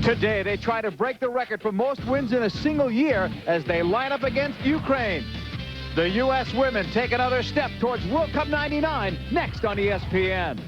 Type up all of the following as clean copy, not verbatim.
Today, they try to break the record for most wins in a single year as they line up against Ukraine. The U.S. women take another step towards World Cup '99 next on ESPN.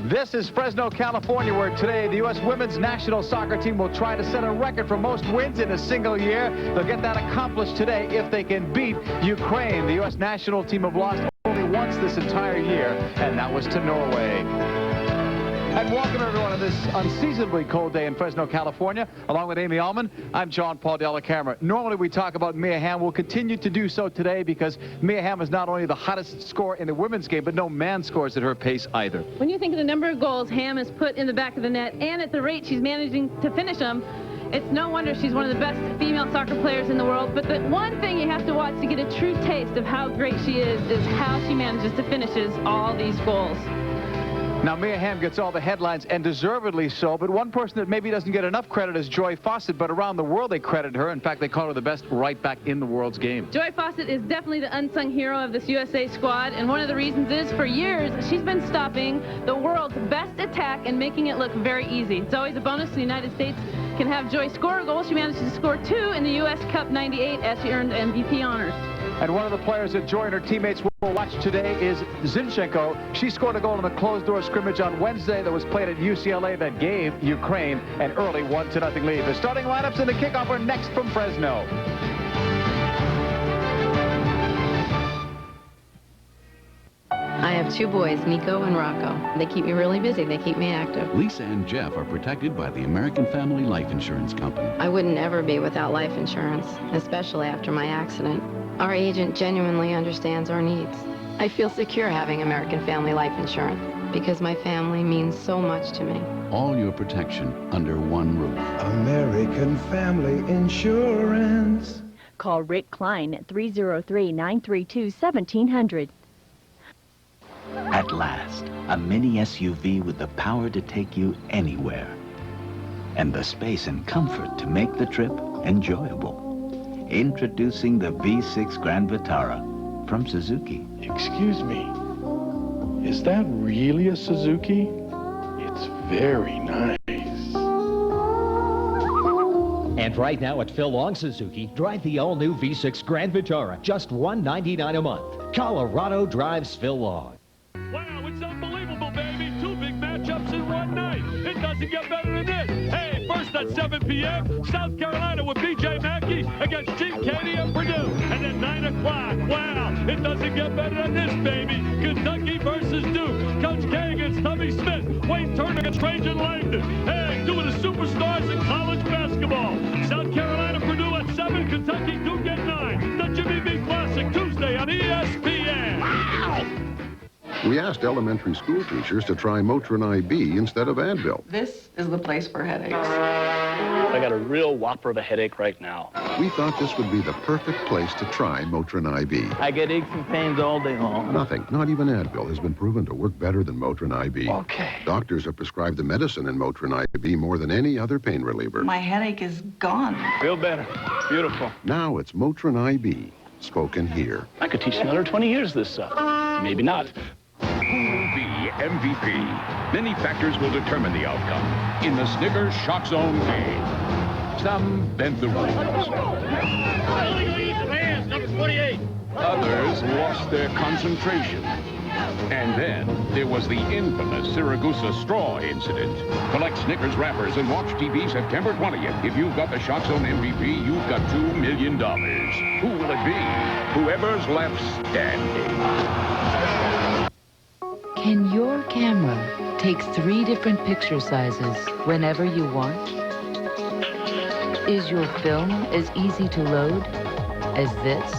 This is Fresno, California, where today the U.S. women's national soccer team will try to set a record for most wins in a single year. They'll get that accomplished today if they can beat Ukraine. The U.S. national team have lost only once this entire year, and that was to Norway. And welcome everyone on this unseasonably cold day in Fresno, California. Along with Amy Allman, I'm John Paul de la Camera. Normally we talk about Mia Hamm. We'll continue to do so today because Mia Hamm is not only the hottest scorer in the women's game, but no man scores at her pace either. When you think of the number of goals Hamm has put in the back of the net and at the rate she's managing to finish them, it's no wonder she's one of the best female soccer players in the world. But the one thing you have to watch to get a true taste of how great she is how she manages to finishes all these goals. Now, Mia Hamm gets all the headlines, and deservedly so, but one person that maybe doesn't get enough credit is Joy Fawcett, but around the world they credit her. In fact, they call her the best right back in the world's game. Joy Fawcett is definitely the unsung hero of this USA squad, and one of the reasons is, for years, she's been stopping the world's best attack and making it look very easy. It's always a bonus the United States can have Joy score a goal. She managed to score 2 in the U.S. Cup '98 as she earned MVP honors. And one of the players that Joy and her teammates will watch today is Izhko. She scored a goal in the closed-door scrimmage on Wednesday that was played at UCLA that gave Ukraine an early 1-0 lead. The starting lineups and the kickoff are next from Fresno. I have 2 boys, Nico and Rocco. They keep me really busy. They keep me active. Lisa and Jeff are protected by the American Family Life Insurance Company. I wouldn't ever be without life insurance, especially after my accident. Our agent genuinely understands our needs. I feel secure having American Family Life Insurance because my family means so much to me. All your protection under one roof. American Family Insurance. Call Rick Klein at 303-932-1700. At last, a mini SUV with the power to take you anywhere. And the space and comfort to make the trip enjoyable. Introducing the V6 Grand Vitara from Suzuki. Excuse me, is that really a Suzuki? It's very nice. And right now at Phil Long Suzuki, drive the all-new V6 Grand Vitara, just $199 a month. Colorado drives Phil Long. Wow, it's unbelievable, baby. 2 big matchups in one night. It doesn't get better than this. Hey, first at 7 p.m., South Carolina with B.J. Mackey against Gene Katie and Purdue. And then 9 o'clock, wow, it doesn't get better than this, baby. Kentucky versus Duke. Coach K against Tubby Smith. Wayne Turner against Trajan Langdon. Hey, 2 of the superstars in college basketball. South Carolina, Purdue at 7, Kentucky, Duke at 9. The Jimmy B Classic, Tuesday on ESPN. Wow! We asked elementary school teachers to try Motrin IB instead of Advil. This is the place for headaches. I got a real whopper of a headache right now. We thought this would be the perfect place to try Motrin IB. I get aches and pains all day long. Nothing, not even Advil, has been proven to work better than Motrin IB. Okay. Doctors have prescribed the medicine in Motrin IB more than any other pain reliever. My headache is gone. Feel better. Beautiful. Now it's Motrin IB, spoken here. I could teach another 20 years this stuff. Maybe not. Who will be MVP? Many factors will determine the outcome in the Snickers Shock Zone game. Some bent the rules. Others lost their concentration. And then there was the infamous Siragusa straw incident. Collect Snickers wrappers and watch TV September 20th. If you've got the Shock Zone MVP, you've got $2 million. Who will it be? Whoever's left standing. Can your camera take 3 different picture sizes whenever you want? Is your film as easy to load as this?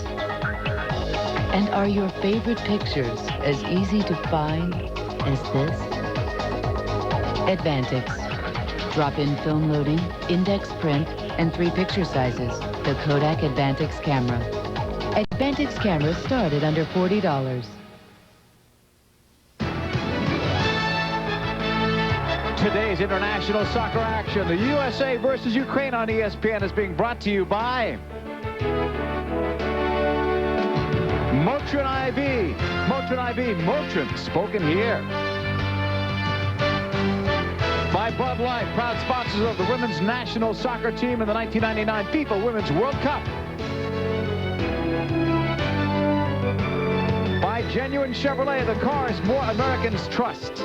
And are your favorite pictures as easy to find as this? Advantix. Drop-in film loading, index print, and 3 picture sizes. The Kodak Advantix camera. Advantix cameras start at under $40. Today's international soccer action, the USA versus Ukraine on ESPN, is being brought to you by Motrin IV. Motrin IV, Motrin, spoken here. By Bud Light, proud sponsors of the women's national soccer team in the 1999 FIFA Women's World Cup. By Genuine Chevrolet, the cars more Americans trust.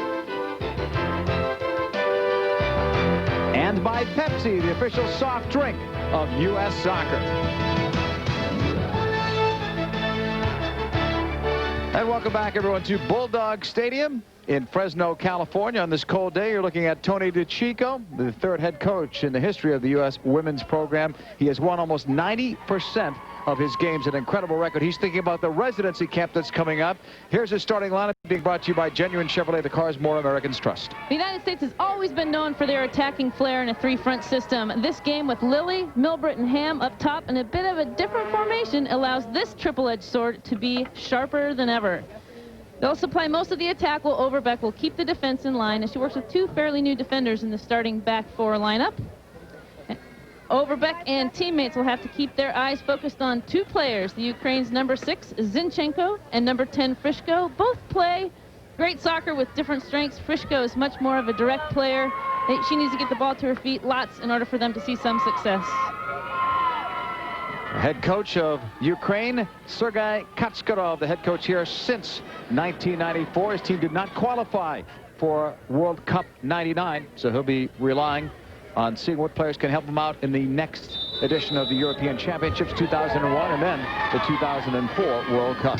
And by Pepsi, the official soft drink of U.S. Soccer. And welcome back, everyone, to Bulldog Stadium in Fresno, California. On this cold day, you're looking at Tony DiCicco, the third head coach in the history of the U.S. women's program. He has won almost 90% of his games, an incredible record. He's thinking about the residency camp that's coming up. Here's his starting lineup being brought to you by Genuine Chevrolet, the cars more Americans trust. The United States has always been known for their attacking flair in a three-front system. This game with Lilly, Milbrett, and Hamm up top and a bit of a different formation allows this triple-edged sword to be sharper than ever. They'll supply most of the attack while Overbeck will keep the defense in line as she works with two fairly new defenders in the starting back four lineup. Overbeck and teammates will have to keep their eyes focused on two players, the Ukraine's number 6, Zinchenko, and number 10, Frischko. Both play great soccer with different strengths. Frischko is much more of a direct player. She needs to get the ball to her feet lots in order for them to see some success. Head coach of Ukraine, Sergei Kachkarov, the head coach here since 1994. His team did not qualify for World Cup 99, so he'll be relying on seeing what players can help him out in the next edition of the European Championships 2001 and then the 2004 World Cup.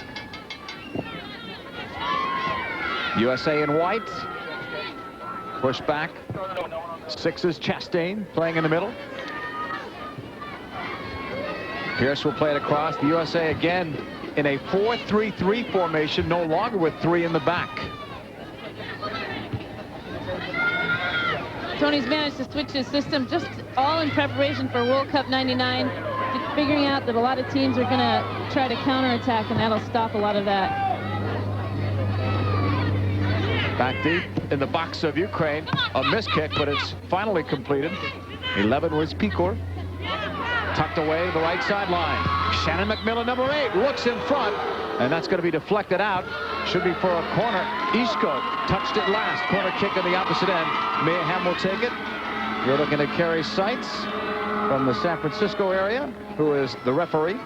USA in white. Push back. 6's Chastain playing in the middle. Pearce will play it across. The USA again in a 4-3-3 formation, no longer with 3 in the back. Tony's managed to switch his system just all in preparation for World Cup 99, figuring out that a lot of teams are going to try to counterattack, and that'll stop a lot of that. Back deep in the box of Ukraine, a miss kick, but it's finally completed. 11 was Pearce. Tucked away to the right sideline. Shannon MacMillan, number 8, looks in front, and that's going to be deflected out. Should be for a corner. Izhko touched it last. Corner kick on the opposite end. Hamm will take it. You're looking at Carrie Seitz from the San Francisco area, who is the referee.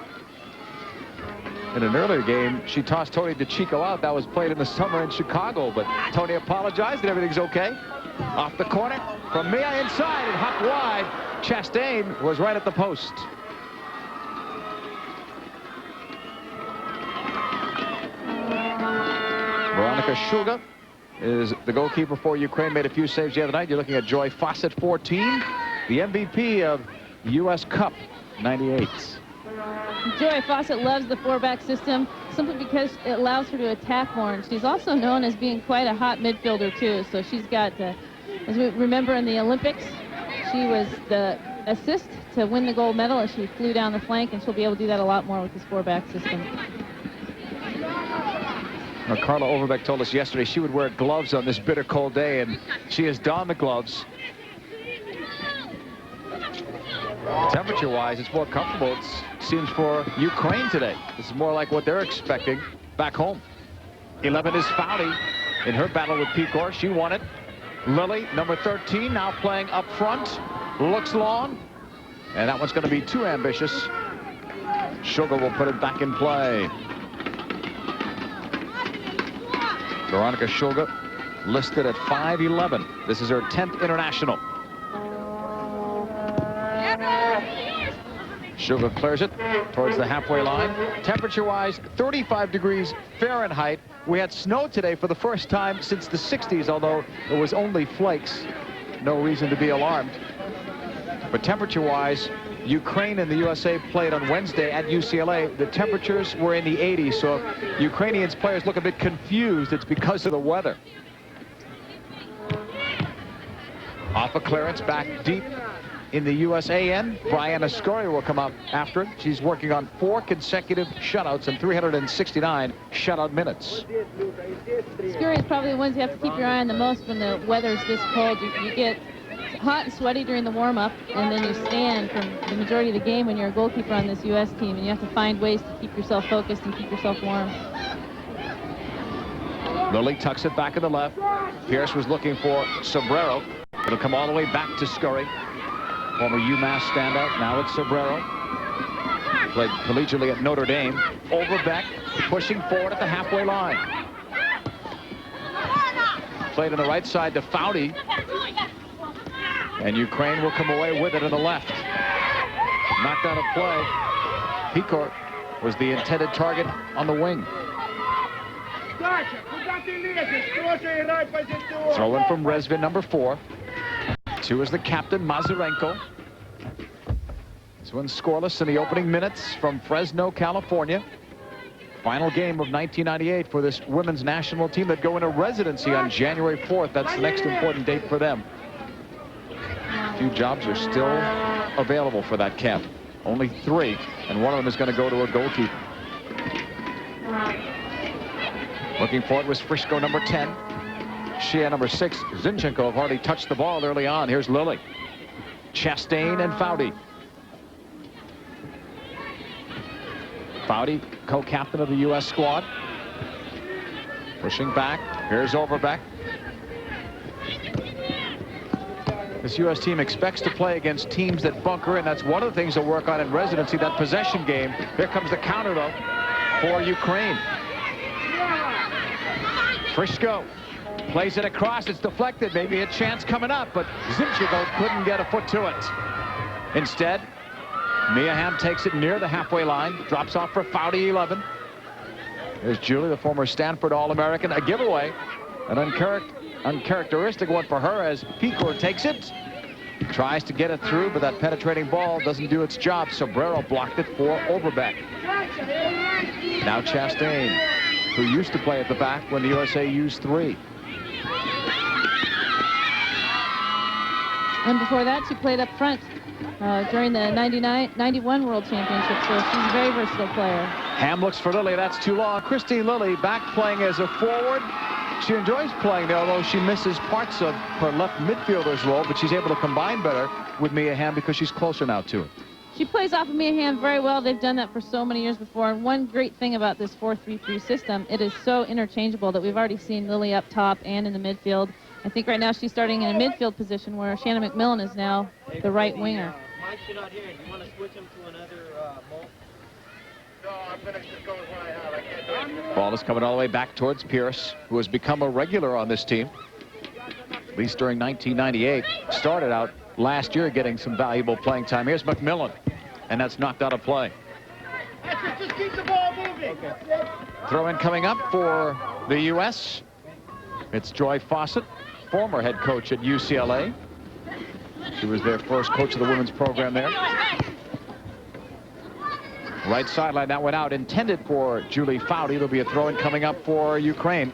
In an earlier game, she tossed Tony DiCicco out. That was played in the summer in Chicago, but Tony apologized and everything's okay. Off the corner from Mia inside and hopped wide. Chastain was right at the post. Veronika Shulga is the goalkeeper for Ukraine. Made a few saves the other night. You're looking at Joy Fawcett, 14, the MVP of U.S. Cup 98. Joy Fawcett loves the 4-back system simply because it allows her to attack more. And she's also known as being quite a hot midfielder, too. So she's got, as we remember in the Olympics, she was the assist to win the gold medal as she flew down the flank, and she'll be able to do that a lot more with this 4-back system. Now, Carla Overbeck told us yesterday she would wear gloves on this bitter cold day, and she has donned the gloves. Temperature-wise, it's more comfortable, it seems, for Ukraine today. This is more like what they're expecting back home. 11 is Foudy in her battle with Pearce. She won it. Lilly, number 13, now playing up front. Looks long, and that one's going to be too ambitious. Shulga will put it back in play. Veronika Shulga listed at 5'11". This is her 10th international. Shulga clears it towards the halfway line. Temperature-wise, 35 degrees Fahrenheit. We had snow today for the first time since the 60s, although it was only flakes. No reason to be alarmed. But temperature-wise, Ukraine and the USA played on Wednesday at UCLA. The temperatures were in the 80s, so if Ukrainians players look a bit confused, it's because of the weather. Off a clearance, back deep in the USAN. Brianna Scurry will come up after it. She's working on 4 consecutive shutouts and 369 shutout minutes. Scurry is probably the ones you have to keep your eye on the most when the weather's this cold. You get hot and sweaty during the warm-up, and then you stand for the majority of the game when you're a goalkeeper on this U.S. team, and you have to find ways to keep yourself focused and keep yourself warm. Lilly tucks it back in the left. Pearce was looking for Sobrero. It'll come all the way back to Scurry. Former UMass standout. Now it's Sobrero. Played collegiately at Notre Dame. Overbeck pushing forward at the halfway line. Played on the right side to Foudy. And Ukraine will come away with it on the left. Knocked out of play. Pearce was the intended target on the wing. Throw in from Rezvin, number 4. 2 is the captain, Mazurenko. This one's scoreless in the opening minutes from Fresno, California. Final game of 1998 for this women's national team that go into residency on January 4th. That's the next important date for them. A few jobs are still available for that camp. Only 3, and one of them is going to go to a goalkeeper. Looking for it was Frisco, number 10. Shea, number 6. Izhko have already touched the ball early on. Here's Lilly. Chastain and Foudy. Foudy, co-captain of the U.S. squad. Pushing back. Here's Overbeck. This U.S. team expects to play against teams that bunker, and that's one of the things they'll work on in residency, that possession game. Here comes the counter, though, for Ukraine. Frisco plays it across. It's deflected. Maybe a chance coming up, but Izhko couldn't get a foot to it. Instead, Hamm takes it near the halfway line. Drops off for Foudy, 11. There's Julie, the former Stanford All-American. A giveaway. An uncharacteristic one for her as Pearce takes it. Tries to get it through, but that penetrating ball doesn't do its job. Sobrero blocked it for Overbeck. Now Chastain, who used to play at the back when the USA used 3. And before that, she played up front during the 91 World Championship, so she's a very versatile player. Hamm looks for Lilly. That's too long. Christie Lilly back playing as a forward. She enjoys playing there, although she misses parts of her left midfielder's role, but she's able to combine better with Hamm because she's closer now to it. She plays off of Hamm very well. They've done that for so many years before. And one great thing about this 4-3-3 system, it is so interchangeable that we've already seen Lilly up top and in the midfield. I think right now she's starting in a midfield position where Shannon MacMillan is now the right winger. Mike's not here. Do you want to switch him to another mold? No, I'm going to just go with what I have. I can't do it. Ball is coming all the way back towards Pearce, who has become a regular on this team, at least during 1998. Started out last year getting some valuable playing time. Here's MacMillan, and that's knocked out of play. Just keep the ball moving. Okay. Throw in coming up for the U.S. It's Joy Fawcett, former head coach at UCLA. She was their first coach of the women's program there. Right sideline, that went out, intended for Julie Foudy. It'll be a throw-in coming up for Ukraine.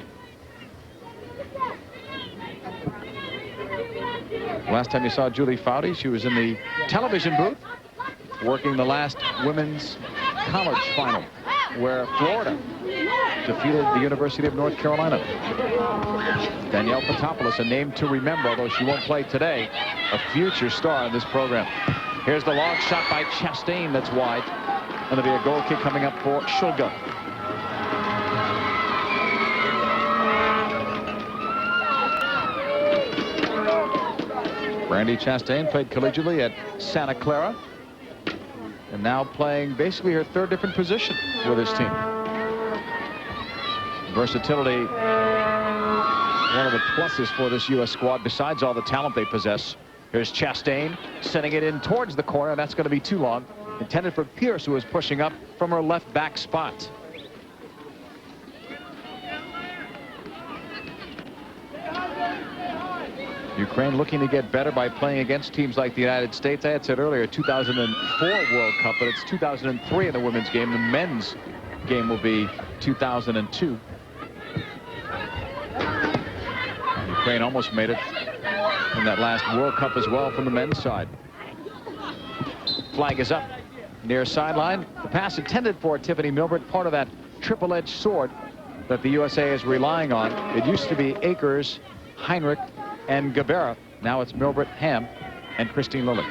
Last time you saw Julie Foudy, she was in the television booth working the last women's college final, where Florida defeated the University of North Carolina. Danielle Patopoulos, a name to remember, although she won't play today, a future star in this program. Here's the long shot by Chastain that's wide. And there'll be a goal kick coming up for Shulga. Brandy Chastain played collegiately at Santa Clara, and now playing basically her 3rd different position with this team. Versatility, one of the pluses for this U.S. squad, besides all the talent they possess. Here's Chastain sending it in towards the corner. That's going to be too long. Intended for Pearce, who is pushing up from her left back spot. Ukraine looking to get better by playing against teams like the United States. I had said earlier 2004 World Cup, but it's 2003 in the women's game. The men's game will be 2002. Ukraine almost made it in that last World Cup as well from the men's side. Flag is up near sideline. The pass intended for Tiffany Milbrett, part of that triple-edged sword that the USA is relying on. It used to be Akers, Heinrich, and Gabera. Now it's Milbrett, Hamm, and Christine Lilly.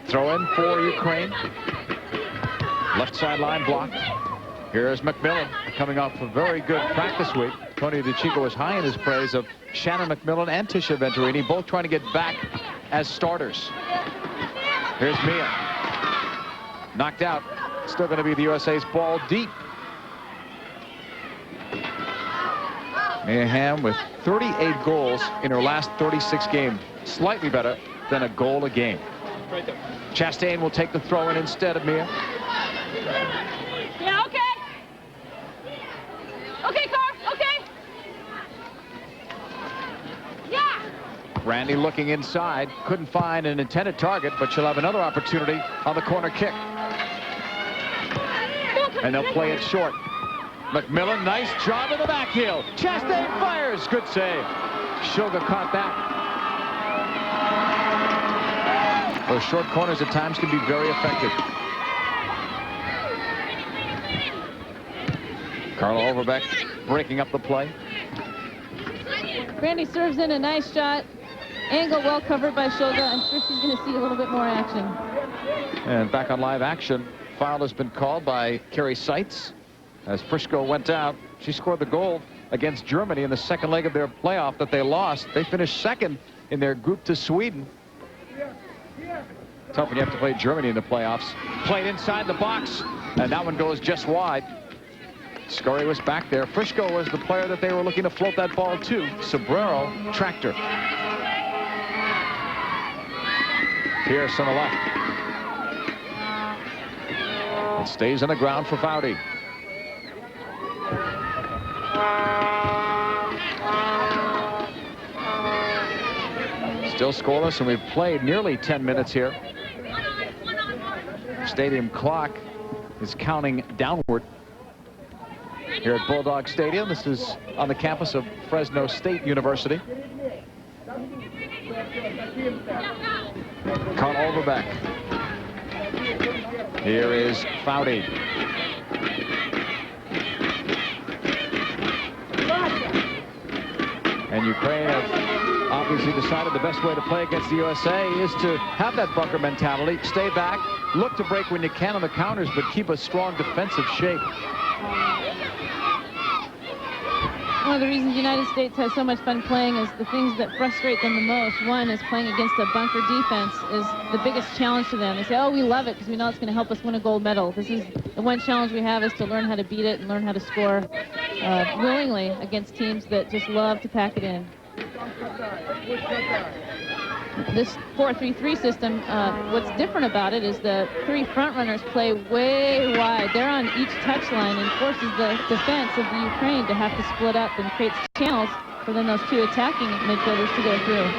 Throw in for Ukraine. Left sideline blocked. Here's MacMillan coming off a very good practice week. Tony DiCicco was high in his praise of Shannon MacMillan and Tisha Venturini, both trying to get back as starters. Here's Mia. Knocked out. Still going to be the USA's ball deep. Mia Hamm with 38 goals in her last 36 games. Slightly better than a goal a game. Right there. Chastain will take the throw in instead of Mia. Yeah, okay. Okay, Carr, okay. Yeah. Randy looking inside. Couldn't find an intended target, but she'll have another opportunity on the corner kick. And they'll play it short. MacMillan, nice job of the back heel. Chastain fires. Good save. Shulga caught that. Those short corners at times can be very effective. Carla Overbeck breaking up the play. Randy serves in a nice shot. Angle well covered by Shulga. I'm sure she's going to see a little bit more action. And back on live action, foul has been called by Carrie Seitz. As Frisco went out, she scored the goal against Germany in the second leg of their playoff that they lost. They finished second in their group to Sweden. Tough when you have to play Germany in the playoffs. Played inside the box, and that one goes just wide. Scurry was back there. Frisco was the player that they were looking to float that ball to. Sobrero tracked her. Pearce on the left. It stays on the ground for Foudy. Still scoreless, and we've played nearly 10 minutes here. Stadium clock is counting downward here at Bulldog Stadium. This is on the campus of Fresno State University. Carl Overbeck. Here is Foudy. And Ukraine have obviously decided the best way to play against the USA is to have that bunker mentality, stay back, look to break when you can on the counters, but keep a strong defensive shape. One of the reasons the United States has so much fun playing is the things that frustrate them the most. One is playing against a bunker defense is the biggest challenge to them. They say, oh, we love it because we know it's going to help us win a gold medal. This is the one challenge we have, is to learn how to beat it and learn how to score willingly against teams that just love to pack it in. This 4-3-3 system, what's different about it is the three front runners play way wide. They're on each touchline and forces the defense of the Ukraine to have to split up and create channels for then those two attacking midfielders to go through.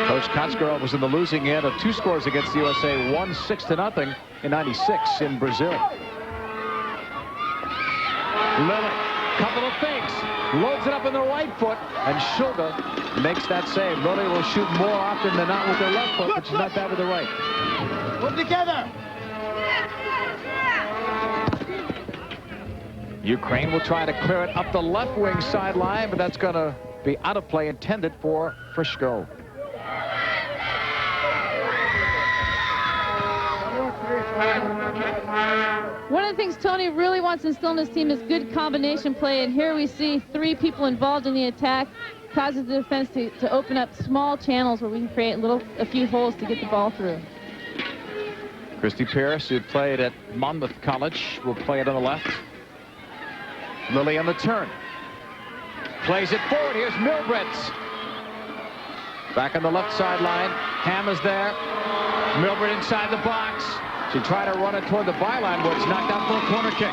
Coach Kotsgirl was in the losing end of 2 scores against the USA, 1-6-0 in '96 in Brazil. Lilly, couple of fakes, loads it up in the right foot, and Shulga makes that save. Lilly will shoot more often than not with their left foot, but she's not bad with the right. Put together. Ukraine will try to clear it up the left wing sideline, but that's going to be out of play, intended for Frisco. One of the things Tony really wants to instill in his team is good combination play, and here we see 3 people involved in the attack, causes the defense to open up small channels where we can create a few holes to get the ball through. Christie Pearce, who played at Monmouth College, will play it on the left. Lilly on the turn. Plays it forward. Here's Milbrett. Back on the left sideline. Hamm is there. Milbrett inside the box. She tried to run it toward the byline, but it's knocked out for a corner kick.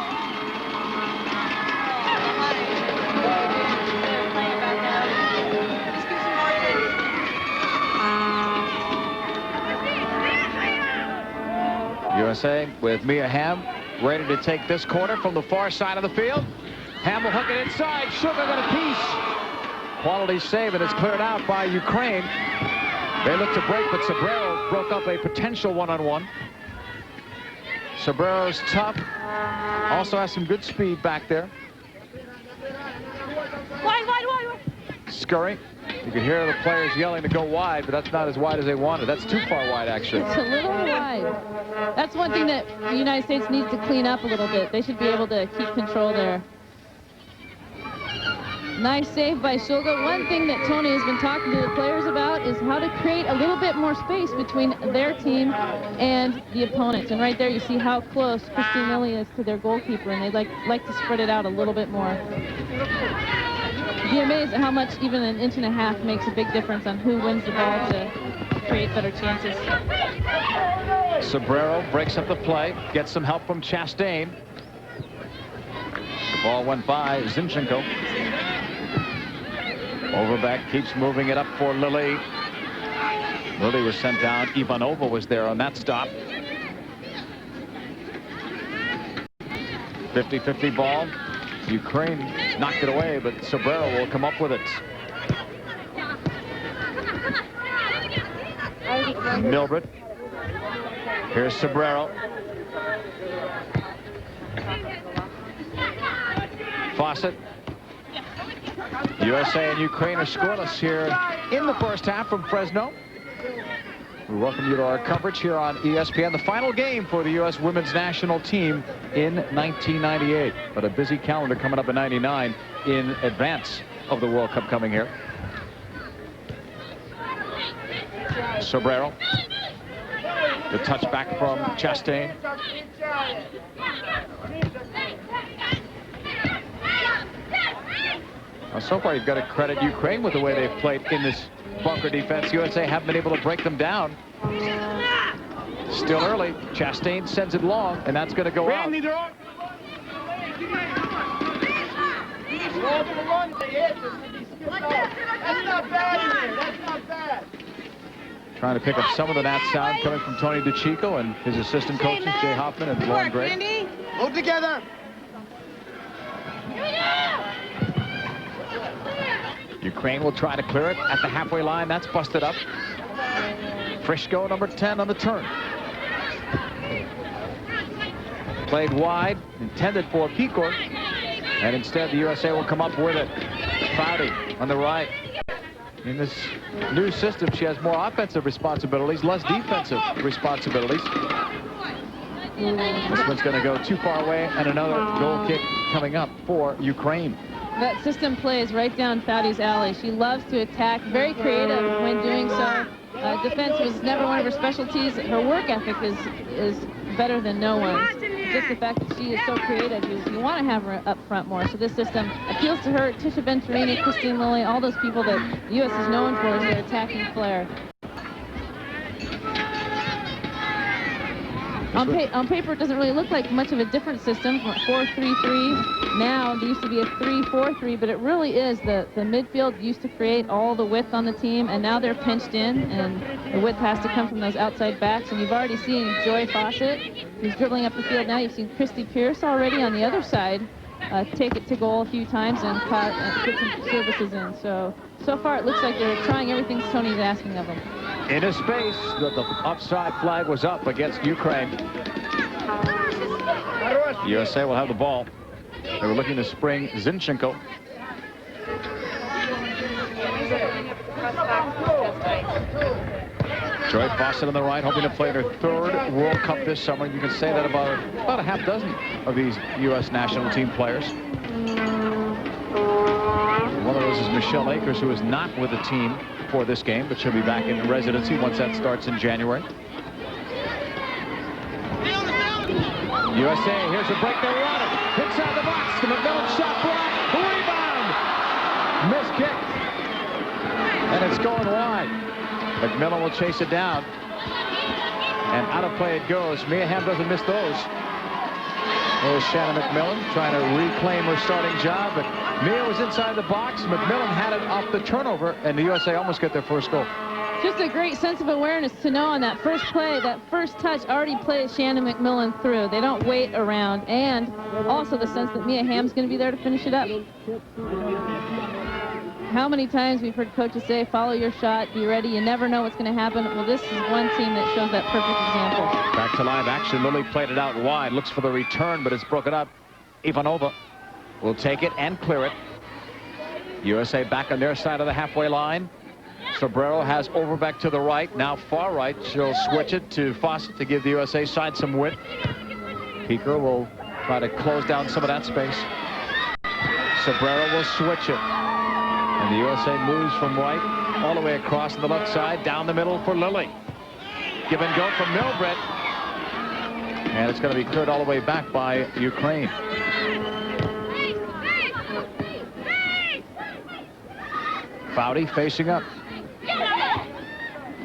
USA with Mia Hamm ready to take this corner from the far side of the field. Hamm will hook it inside. Shulga got a piece. quality save, and it's cleared out by Ukraine. They look to break, but Sobrero broke up a potential one-on-one. Sobrero's tough. Also has some good speed back there. Wide. Scurry. You can hear the players yelling to go wide, but that's not as wide as they wanted. That's too far wide, actually. It's a little wide. That's one thing that the United States needs to clean up a little bit. They should be able to keep control there. Nice save by Shulga. One thing that Tony has been talking to the players about is how to create a little bit more space between their team and the opponents. And right there you see how close Christie and Lilly is to their goalkeeper, and they'd like to spread it out a little bit more. You'd be amazed at how much even an inch and a half makes a big difference on who wins the ball to create better chances. Sobrero breaks up the play, gets some help from Chastain. The ball went by Izhko. Overbeck keeps moving it up for Lilly. Lilly was sent down. Ivanova was there on that stop. 50-50 ball. Ukraine knocked it away, but Sobrero will come up with it. Milbrett. Here's Sobrero. Fawcett. USA and Ukraine are scoreless here in the first half from Fresno. We welcome you to our coverage here on ESPN. The final game for the U.S. women's national team in 1998. But a busy calendar coming up in 99 in advance of the World Cup coming here. Sobrero. The touch back from Chastain. Now, so far, you've got to credit Ukraine with the way they've played in this bunker defense. USA haven't been able to break them down. Still early. Chastain sends it long, and that's going to go out. That's not bad in there. That's not bad. Trying to pick up some of the Nat sound coming from Tony DiCicco and his assistant coaches, Jay Hoffman and Lauren Gray. Move together. Ukraine will try to clear it at the halfway line. That's busted up. Frischko, number 10, on the turn. Played wide, intended for Kikor, and instead the USA will come up with it. Foudy on the right. In this new system, she has more offensive responsibilities, less defensive responsibilities. This one's going to go too far away, and another goal kick coming up for Ukraine. That system plays right down Foudy's alley. She loves to attack, very creative when doing so. Defense was never one of her specialties. Her work ethic is better than no one's. Just the fact that she is so creative, you want to have her up front more. So this system appeals to her. Tisha Venturini, Christine Lilly, all those people that the U.S. is known for is their attacking flair. On paper, it doesn't really look like much of a different system from 4-3-3. Now, there used to be a 3-4-3, but it really is. The midfield used to create all the width on the team, and now they're pinched in, and the width has to come from those outside backs. And you've already seen Joy Fawcett, who's dribbling up the field now. You've seen Christie Pearce already on the other side take it to goal a few times and put some services in. So far, it looks like they're trying everything Tony's asking of them. In a space, the offside flag was up against Ukraine. USA will have the ball. They were looking to spring Izhko. Joy Fawcett on the right, hoping to play their third World Cup this summer. You can say that about a half dozen of these U.S. national team players. One of those is Michelle Akers, who is not with the team for this game, but she'll be back in residency once that starts in January. USA, here's a break, they run it. Inside the box, the MacMillan shot block, rebound! Missed kick. And it's going wide. MacMillan will chase it down. And out of play it goes. Mia Hamm doesn't miss those. There's Shannon MacMillan trying to reclaim her starting job, but Mia was inside the box. MacMillan had it off the turnover, and the USA almost got their first goal. Just a great sense of awareness to know on that first play, that first touch already plays Shannon MacMillan through. They don't wait around, and also the sense that Mia Hamm's going to be there to finish it up. how many times we've heard coaches say, follow your shot, be ready, you never know what's going to happen. Well, this is one team that shows that perfect example. Back to live action. Lilly played it out wide, looks for the return, but it's broken up. Ivanova will take it and clear it. USA back on their side of the halfway line. Sobrero has Overbeck to the right, now far right. She'll switch it to Fawcett to give the USA side some width. Pearce will try to close down some of that space. Sobrero will switch it. And the USA moves from right all the way across to the left side, down the middle for Lilly. Give and go from Milbrett. And it's going to be cleared all the way back by Ukraine. Foudy facing up.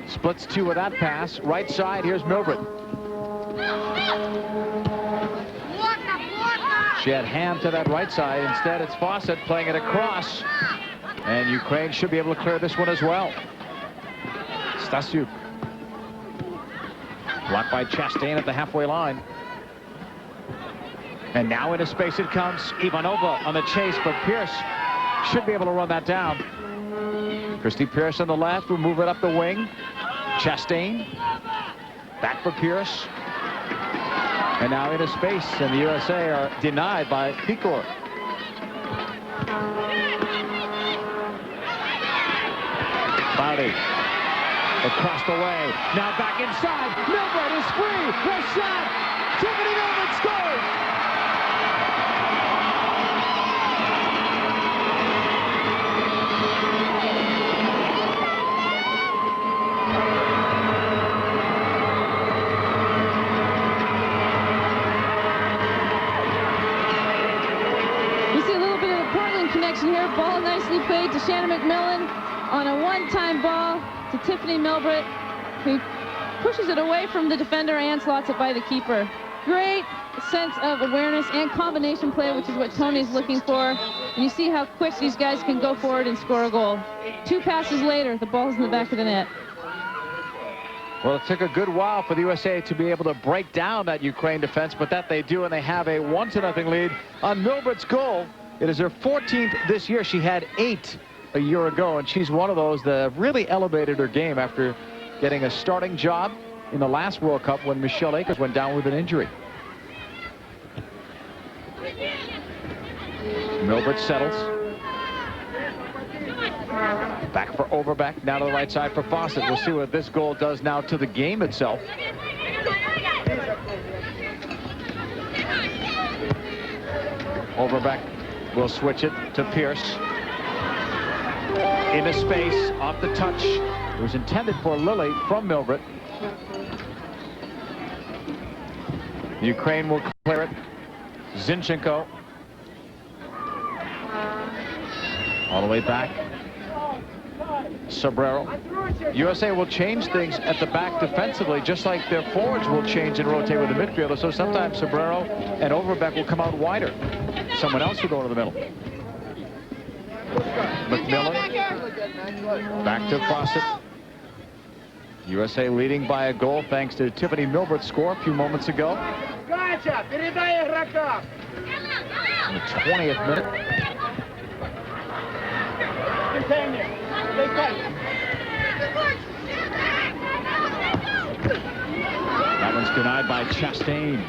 Splits two with that pass. Right side, here's Milbrett. She had Hamm to that right side. Instead, it's Fawcett playing it across. And Ukraine should be able to clear this one as well. Stasiuk. Blocked by Chastain at the halfway line. And now into space it comes. Ivanova on the chase, but Pearce should be able to run that down. Christie Pearce on the left will move it up the wing. Chastain. Back for Pearce. And now into space, and the USA are denied by Pearce. Foudy across the way. Now back inside. Milbrett is free. The shot. Tiffany Milbrett scores. Here, ball nicely played to Shannon MacMillan on a one-time ball to Tiffany Milbrett, who pushes it away from the defender and slots it by the keeper. Great sense of awareness and combination play, which is what Tony's looking for. And you see how quick these guys can go forward and score a goal. 2 passes later, the ball's in the back of the net. Well, it took a good while for the USA to be able to break down that Ukraine defense, but that they do, and they have a 1-0 lead on Milbrett's goal. It is her 14th this year. She had 8 a year ago, and she's one of those that really elevated her game after getting a starting job in the last World Cup when Michelle Akers went down with an injury. Milbrett settles. Back for Overbeck, now to the right side for Fawcett. We'll see what this goal does now to the game itself. Overbeck will switch it to Pearce. Into space, off the touch. It was intended for Lilly from Milbrett. Ukraine will clear it. Izhko. All the way back. Sobrero. USA will change things at the back defensively, just like their forwards will change and rotate with the midfielder. So sometimes Sobrero and Overbeck will come out wider. Someone else will go to the middle. MacMillan. Back to Fawcett. USA leading by a goal thanks to Tiffany Milbrett's score a few moments ago. In the 20th minute. That one's denied by Chastain.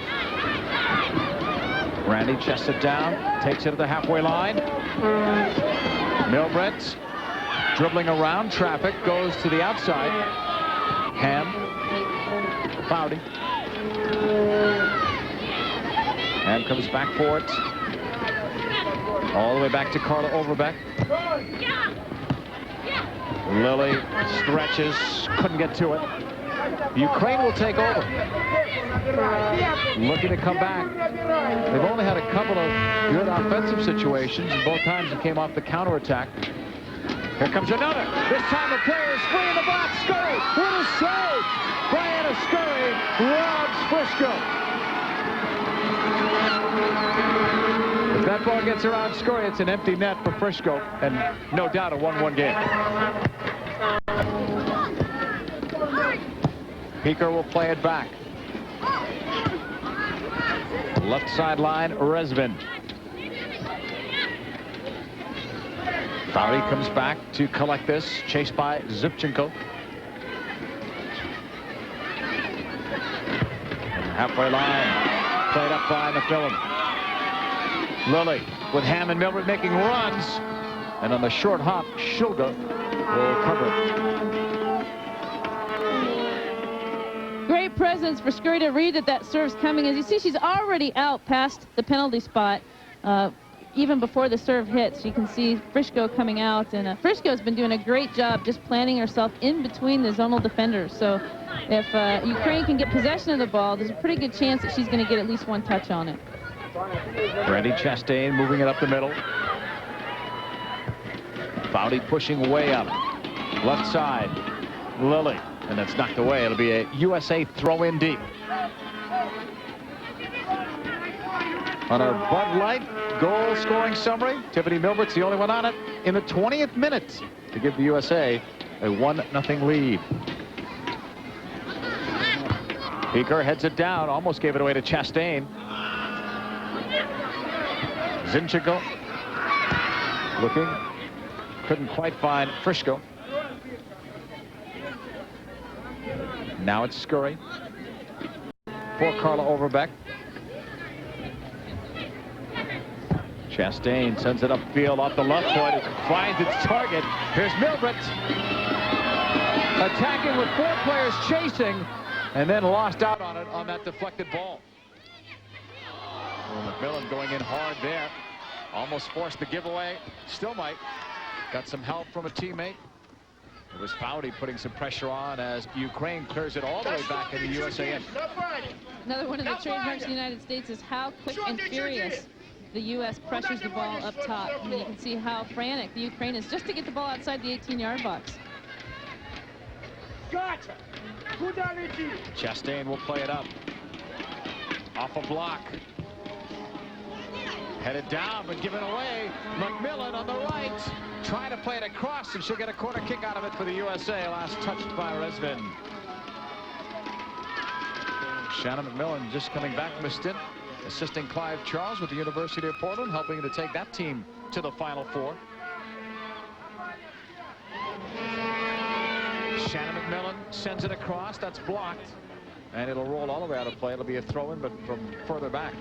Randy chests it down, takes it at the halfway line. Milbrett dribbling around traffic, goes to the outside. Hamm. Foudy. Hamm comes back for it. All the way back to Carla Overbeck. Lilly stretches, couldn't get to it. Ukraine will take over. Looking to come back. They've only had a couple of good offensive situations, and both times it came off the counterattack. Here comes another. This time the player is free in the box. Scurry with a save. Brianna Scurry robs Frisco. If that ball gets around Scurry, it's an empty net for Frisco, and no doubt a 1-1 game. Pearce will play it back. Left sideline, Rezvin. Foudy comes back to collect this, chased by Izhko. Halfway line, played up by MacMillan. Lilly with Hamm and Milbrett making runs, and on the short hop, Shulga will cover it. Great presence for Scurry to read that serve's coming. As you see, she's already out past the penalty spot, even before the serve hits. You can see Frisco coming out, and Frisco's been doing a great job just planting herself in between the zonal defenders. So if Ukraine can get possession of the ball, there's a pretty good chance that she's going to get at least one touch on it. Brandy Chastain moving it up the middle. Foudy pushing way up. Left side. Lilly. And that's knocked away. It'll be a USA throw in deep. On our Bud Light goal scoring summary, Tiffany Milbrett's the only one on it in the 20th minute to give the USA a 1-0 lead. Beaker heads it down, almost gave it away to Chastain. Izhko looking, couldn't quite find Frisco. Now it's Scurry for Carla Overbeck. Chastain sends it upfield off the left point. It finds its target. Here's Milbrett attacking with 4 players chasing, and then lost out on it on that deflected ball. MacMillan going in hard there. Almost forced the giveaway. Still might. Got some help from a teammate. It was Foudy putting some pressure on as Ukraine clears it all the way back in the USA end. Another one of the trademarks of the United States is how quick and furious the U.S. pressures the ball up top. I mean, you can see how frantic the Ukraine is just to get the ball outside the 18-yard box. Chastain will play it up. Off a block. Headed down, but given away. MacMillan on the right, trying to play it across, and she'll get a corner kick out of it for the USA. Last touched by Rezvin. Shannon MacMillan just coming back from a stint, assisting Clive Charles with the University of Portland, helping to take that team to the Final Four. Shannon MacMillan sends it across. That's blocked, and it'll roll all the way out of play. It'll be a throw-in, but from further back.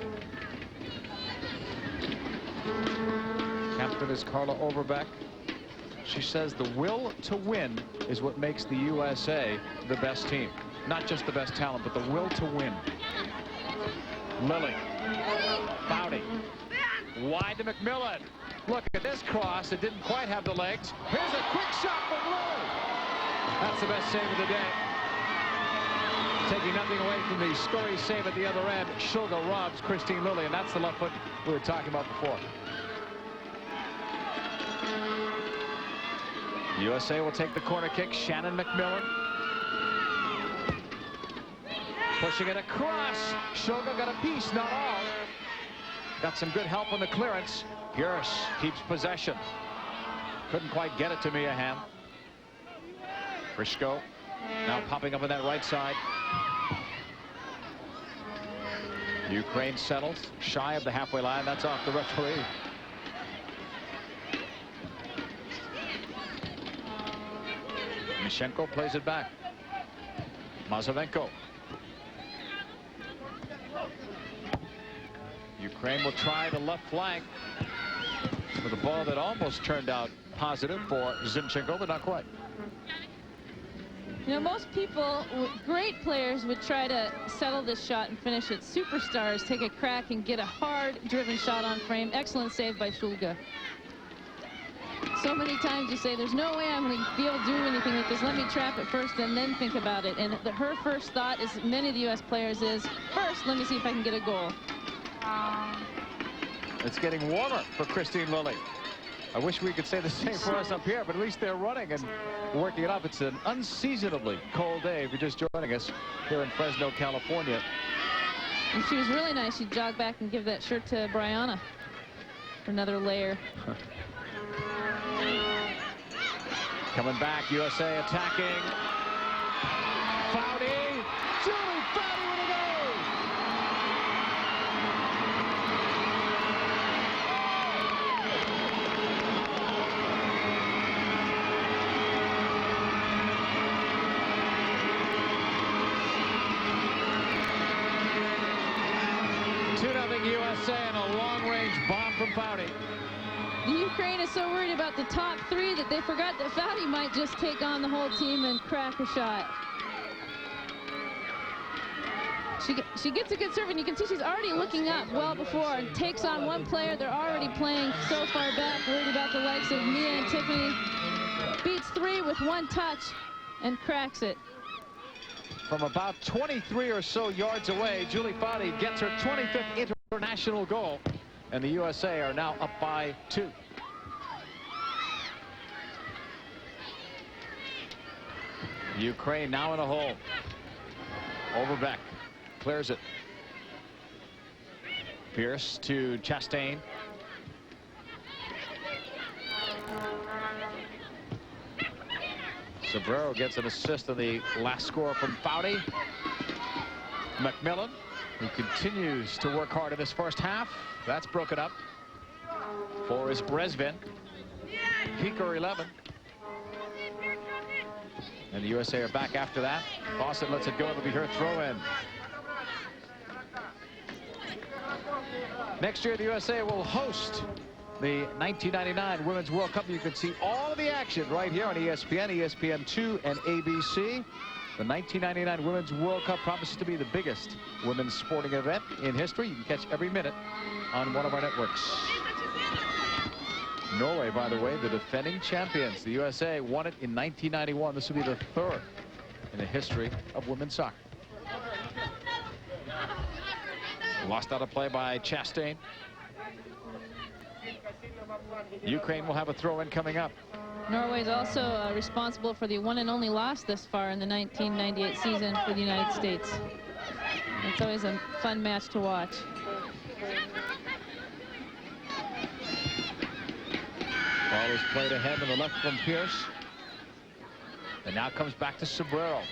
Captain is Carla Overbeck. She says the will to win is what makes the USA the best team. Not just the best talent, but the will to win. Lilly. Foudy. Wide to MacMillan. Look at this cross. It didn't quite have the legs. Here's a quick shot from Lilly. That's the best save of the day. Taking nothing away from the Scurry save at the other end. Shulga robs Christine Lilly, and that's the left foot we were talking about before. USA will take the corner kick. Shannon MacMillan. Pushing it across. Shulga got a piece, not all. Got some good help on the clearance. Pearce keeps possession. Couldn't quite get it to Mia Hamm. Frisco now popping up on that right side. Ukraine settles shy of the halfway line. That's off the referee. Izhko plays it back. Mazurenko. Ukraine will try the left flank with a ball that almost turned out positive for Izhko, but not quite. You know, most people, great players, would try to settle this shot and finish it. Superstars take a crack and get a hard-driven shot on frame. Excellent save by Shulga. So many times you say, there's no way I'm going to be able to do anything with this. Let me trap it first and then think about it. And her first thought, as many of the U.S. players, is, first, let me see if I can get a goal. It's getting warmer for Christine Lilly. I wish we could say the same for us up here, but at least they're running and working it up. It's an unseasonably cold day if you're just joining us here in Fresno, California. And she was really nice. She jogged back and give that shirt to Brianna for another layer. Coming back, USA attacking. Foudy. Julie Foudy with a goal. leading USA and a long-range bomb from Foudy. The Ukraine is so worried about the top three that they forgot that Foudy might just take on the whole team and crack a shot. She gets a good serve, and you can see she's already looking up well before and takes on one player. They're already playing so far back, worried about the likes of Mia and Tiffany. Beats three with one touch and cracks it. From about 23 or so yards away, Julie Foudy gets her 25th international goal, and the USA are now up by 2. Ukraine now in a hole. Overbeck clears it. Pearce to Chastain. Sobrero gets an assist on the last score from Foudy. MacMillan, who continues to work hard in this first half. That's broken up. 4 is Rezvin. Peaker 11. And the USA are back after that. Fawcett lets it go. It'll be her throw-in. Next year, the USA will host the 1999 Women's World Cup. You can see all of the action right here on ESPN, ESPN2, and ABC. The 1999 Women's World Cup promises to be the biggest women's sporting event in history. You can catch every minute on one of our networks. Norway, by the way, the defending champions. The USA won it in 1991. This will be the 3rd in the history of women's soccer. Lost out of play by Chastain. Ukraine will have a throw-in coming up. Norway is also responsible for the one and only loss this far in the 1998 season for the United States. It's always a fun match to watch. Ball is played ahead on the left from Pearce. And now comes back to Sobrero.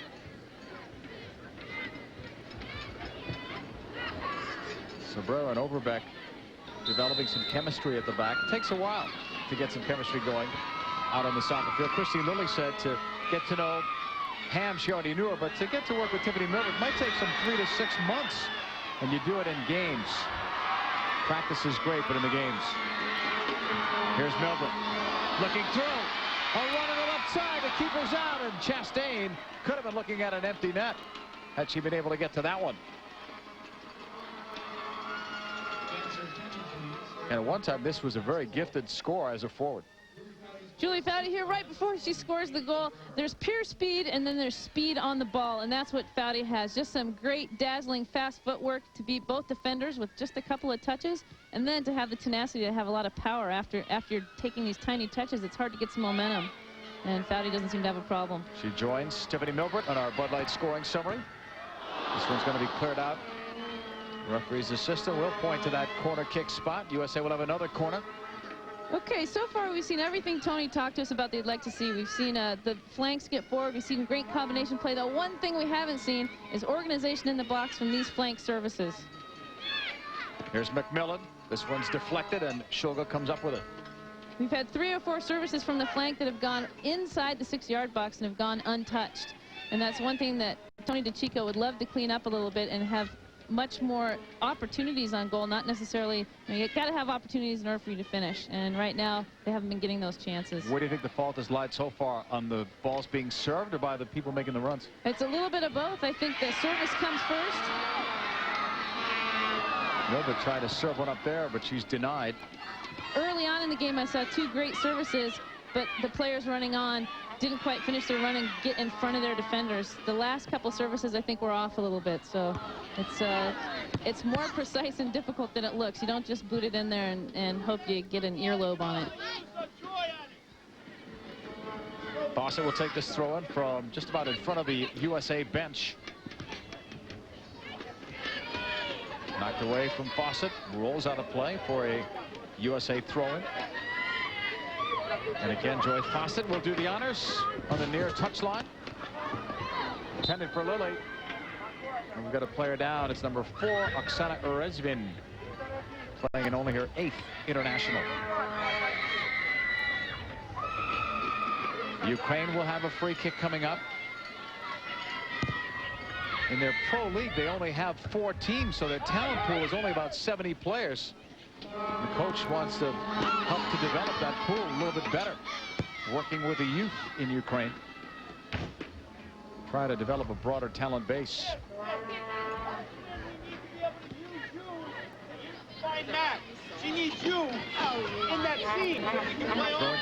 Sobrero and Overbeck developing some chemistry at the back. It takes a while to get some chemistry going out on the soccer field. Christie and Lilly said to get to know Hamm, she already knew her, but to get to work with Tiffany Milbrett might take some 3 to 6 months. And you do it in games. Practice is great, but in the games. Here's Milbrett looking through. A run on the left side. The keeper's out, and Chastain could have been looking at an empty net had she been able to get to that one. And at one time, this was a very gifted score as a forward. Julie Foudy here right before she scores the goal. There's pure speed, and then there's speed on the ball, and that's what Foudy has. Just some great, dazzling, fast footwork to beat both defenders with just a couple of touches, and then to have the tenacity to have a lot of power after you're taking these tiny touches. It's hard to get some momentum, and Foudy doesn't seem to have a problem. She joins Tiffany Milbrett on our Bud Light scoring summary. This one's going to be cleared out. The referee's assistant will point to that corner kick spot. USA will have another corner. Okay, so far we've seen everything Tony talked to us about they'd like to see. We've seen the flanks get forward. We've seen great combination play. The one thing we haven't seen is organization in the box from these flank services. Here's MacMillan. This one's deflected, and Shulga comes up with it. We've had 3 or 4 services from the flank that have gone inside the 6-yard box and have gone untouched. And that's one thing that Tony DiCicco would love to clean up a little bit and have much more opportunities on goal, not necessarily, you got to have opportunities in order for you to finish, and right now they haven't been getting those chances. Where do you think the fault has lied so far, on the balls being served or by the people making the runs? It's a little bit of both. I think the service comes first. Milbrett tried to serve one up there, but she's denied. Early on in the game I saw 2 great services, but the players running on didn't quite finish their run and get in front of their defenders. The last couple services I think were off a little bit, so it's more precise and difficult than it looks. You don't just boot it in there and hope you get an earlobe on it. Fawcett will take this throw in from just about in front of the USA bench. Knocked away from Fawcett, rolls out of play for a USA throw-in. And again, Joy Fawcett will do the honors on the near touchline. Intended for Lilly. And we've got a player down. It's number 4, Oxana Rezvin, playing in only her 8th international. Ukraine will have a free kick coming up. In their pro league, they only have 4 teams, so their talent pool is only about 70 players. The coach wants to help to develop that pool a little bit better, working with the youth in Ukraine. Try to develop a broader talent base. She needs you in that team.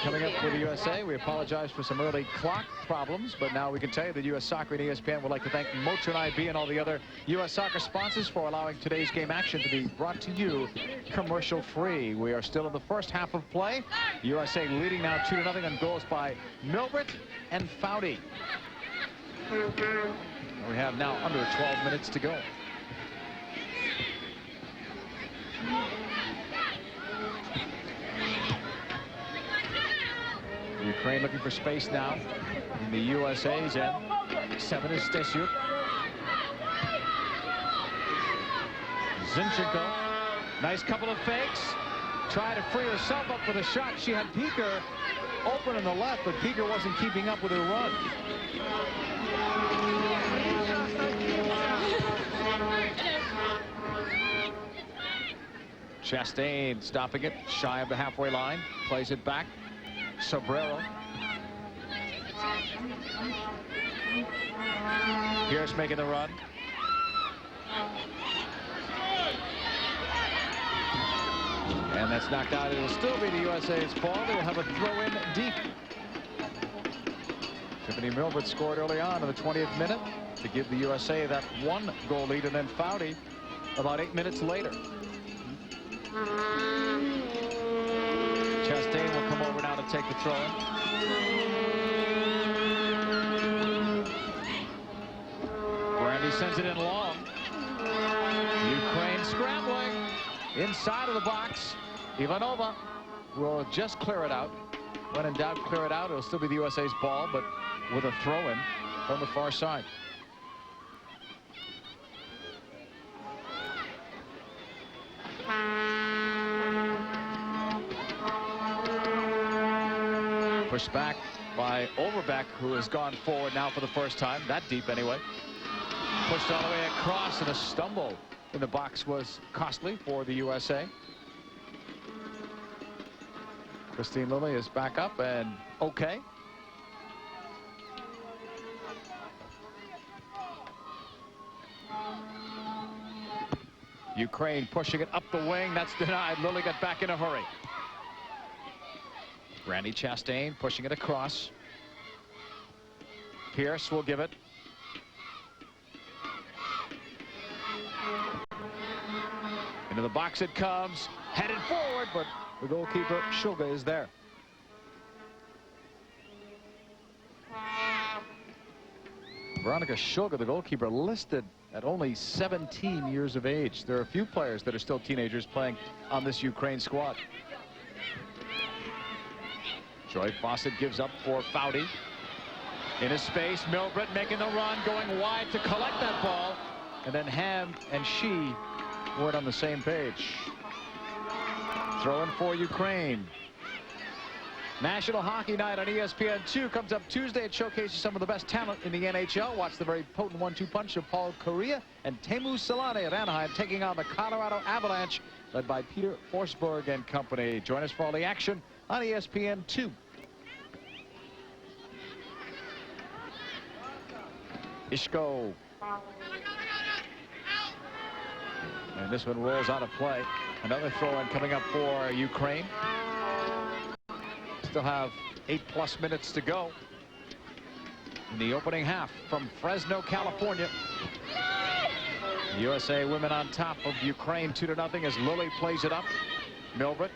Coming up for the USA. We apologize for some early clock problems, but now we can tell you that US Soccer and ESPN would like to thank Motor and IB and all the other US Soccer sponsors for allowing today's game action to be brought to you commercial free. We are still in the first half of play. USA leading now 2-0 on goals by Milbrett and Foudy. We have now under 12 minutes to go. Ukraine looking for space now in the USA's end. 7 is Stesiuk. Izhko. Nice couple of fakes. Try to free herself up with a shot. She had Pearce open on the left, but Pearce wasn't keeping up with her run. Chastain stopping it shy of the halfway line. Plays it back. Sobrero. Pearce making the run. And that's knocked out. It'll still be the USA's ball. They will have a throw in deep. Tiffany Milbrett scored early on in the 20th minute to give the USA that 1-goal lead, and then Foudy about 8 minutes later. Chastain will come over now to take the throw in. Brandy sends it in long. Ukraine scrambling inside of the box. Ivanova will just clear it out. When in doubt, clear it out. It'll still be the USA's ball, but with a throw in from the far side. Pushed back by Overbeck, who has gone forward now for the first time, that deep anyway. Pushed all the way across, and a stumble in the box was costly for the USA. Christine Lilly is back up and okay. Ukraine pushing it up the wing. That's denied. Lilly got back in a hurry. Randy Chastain pushing it across. Pearce will give it. Into the box it comes. Headed forward, but the goalkeeper, Shulga, is there. Veronika Shulga, the goalkeeper, listed at only 17 years of age. There are a few players that are still teenagers playing on this Ukraine squad. Joy Fawcett gives up for Foudy. In his space, Milbrett making the run, going wide to collect that ball. And then Hamm and she weren't on the same page. Throw in for Ukraine. National Hockey Night on ESPN2 comes up Tuesday. It showcases some of the best talent in the NHL. Watch the very potent 1-2 punch of Paul Kariya and Teemu Selanne of Anaheim taking on the Colorado Avalanche, led by Peter Forsberg and company. Join us for all the action on ESPN2. Izhko. And this one rolls out of play. Another throw-in coming up for Ukraine. Still have 8+ minutes to go in the opening half from Fresno, California. USA women on top of Ukraine 2-0 as Lilly plays it up. Milbrett.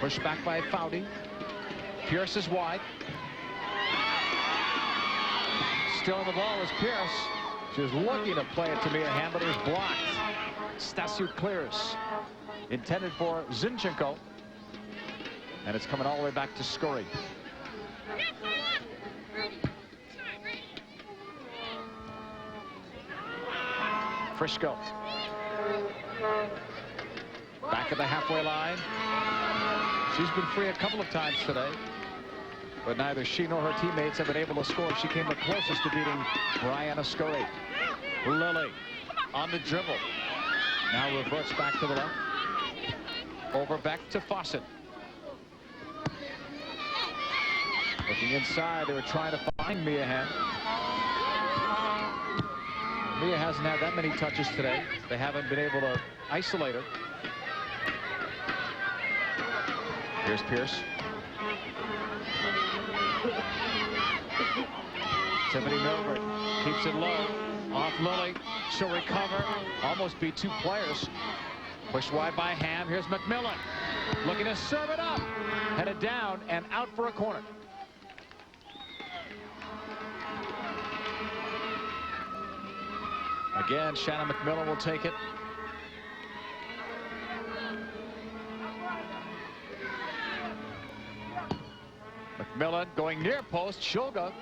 Pushed back by Foudy. Pearce is wide. Still on the ball is Pearce. She was looking to play it to Mia Hamm, but it was blocked. Stesiuk clears. Intended for Izhko. And it's coming all the way back to Scurry. Frisco. Back at the halfway line. She's been free a couple of times today. but neither she nor her teammates have been able to score. She came the closest to beating Brianna Scurry. Lilly on the dribble. Now reverts back to the left. Overbeck to Fawcett. Looking inside, they were trying to find Mia Hamm. Mia hasn't had that many touches today. They haven't been able to isolate her. Here's Pearce. Tiffany Milbrett keeps it low. Off Lilly. She'll recover. Almost beat two players. Pushed wide by Hamm. Here's MacMillan. Looking to serve it up. Headed down and out for a corner. Again, Shannon MacMillan will take it. MacMillan going near post. Shulga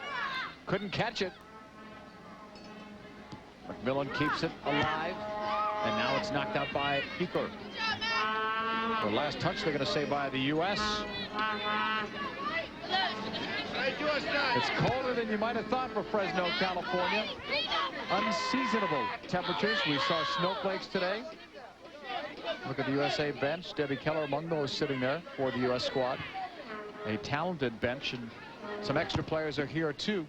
couldn't catch it. MacMillan keeps it alive. And now it's knocked out by USAvUKR. The last touch, they're going to say, by the U.S. It's colder than you might have thought for Fresno, California. Unseasonable temperatures. We saw snowflakes today. Look at the USA bench. Debbie Keller among those sitting there for the U.S. squad. A talented bench, and some extra players are here too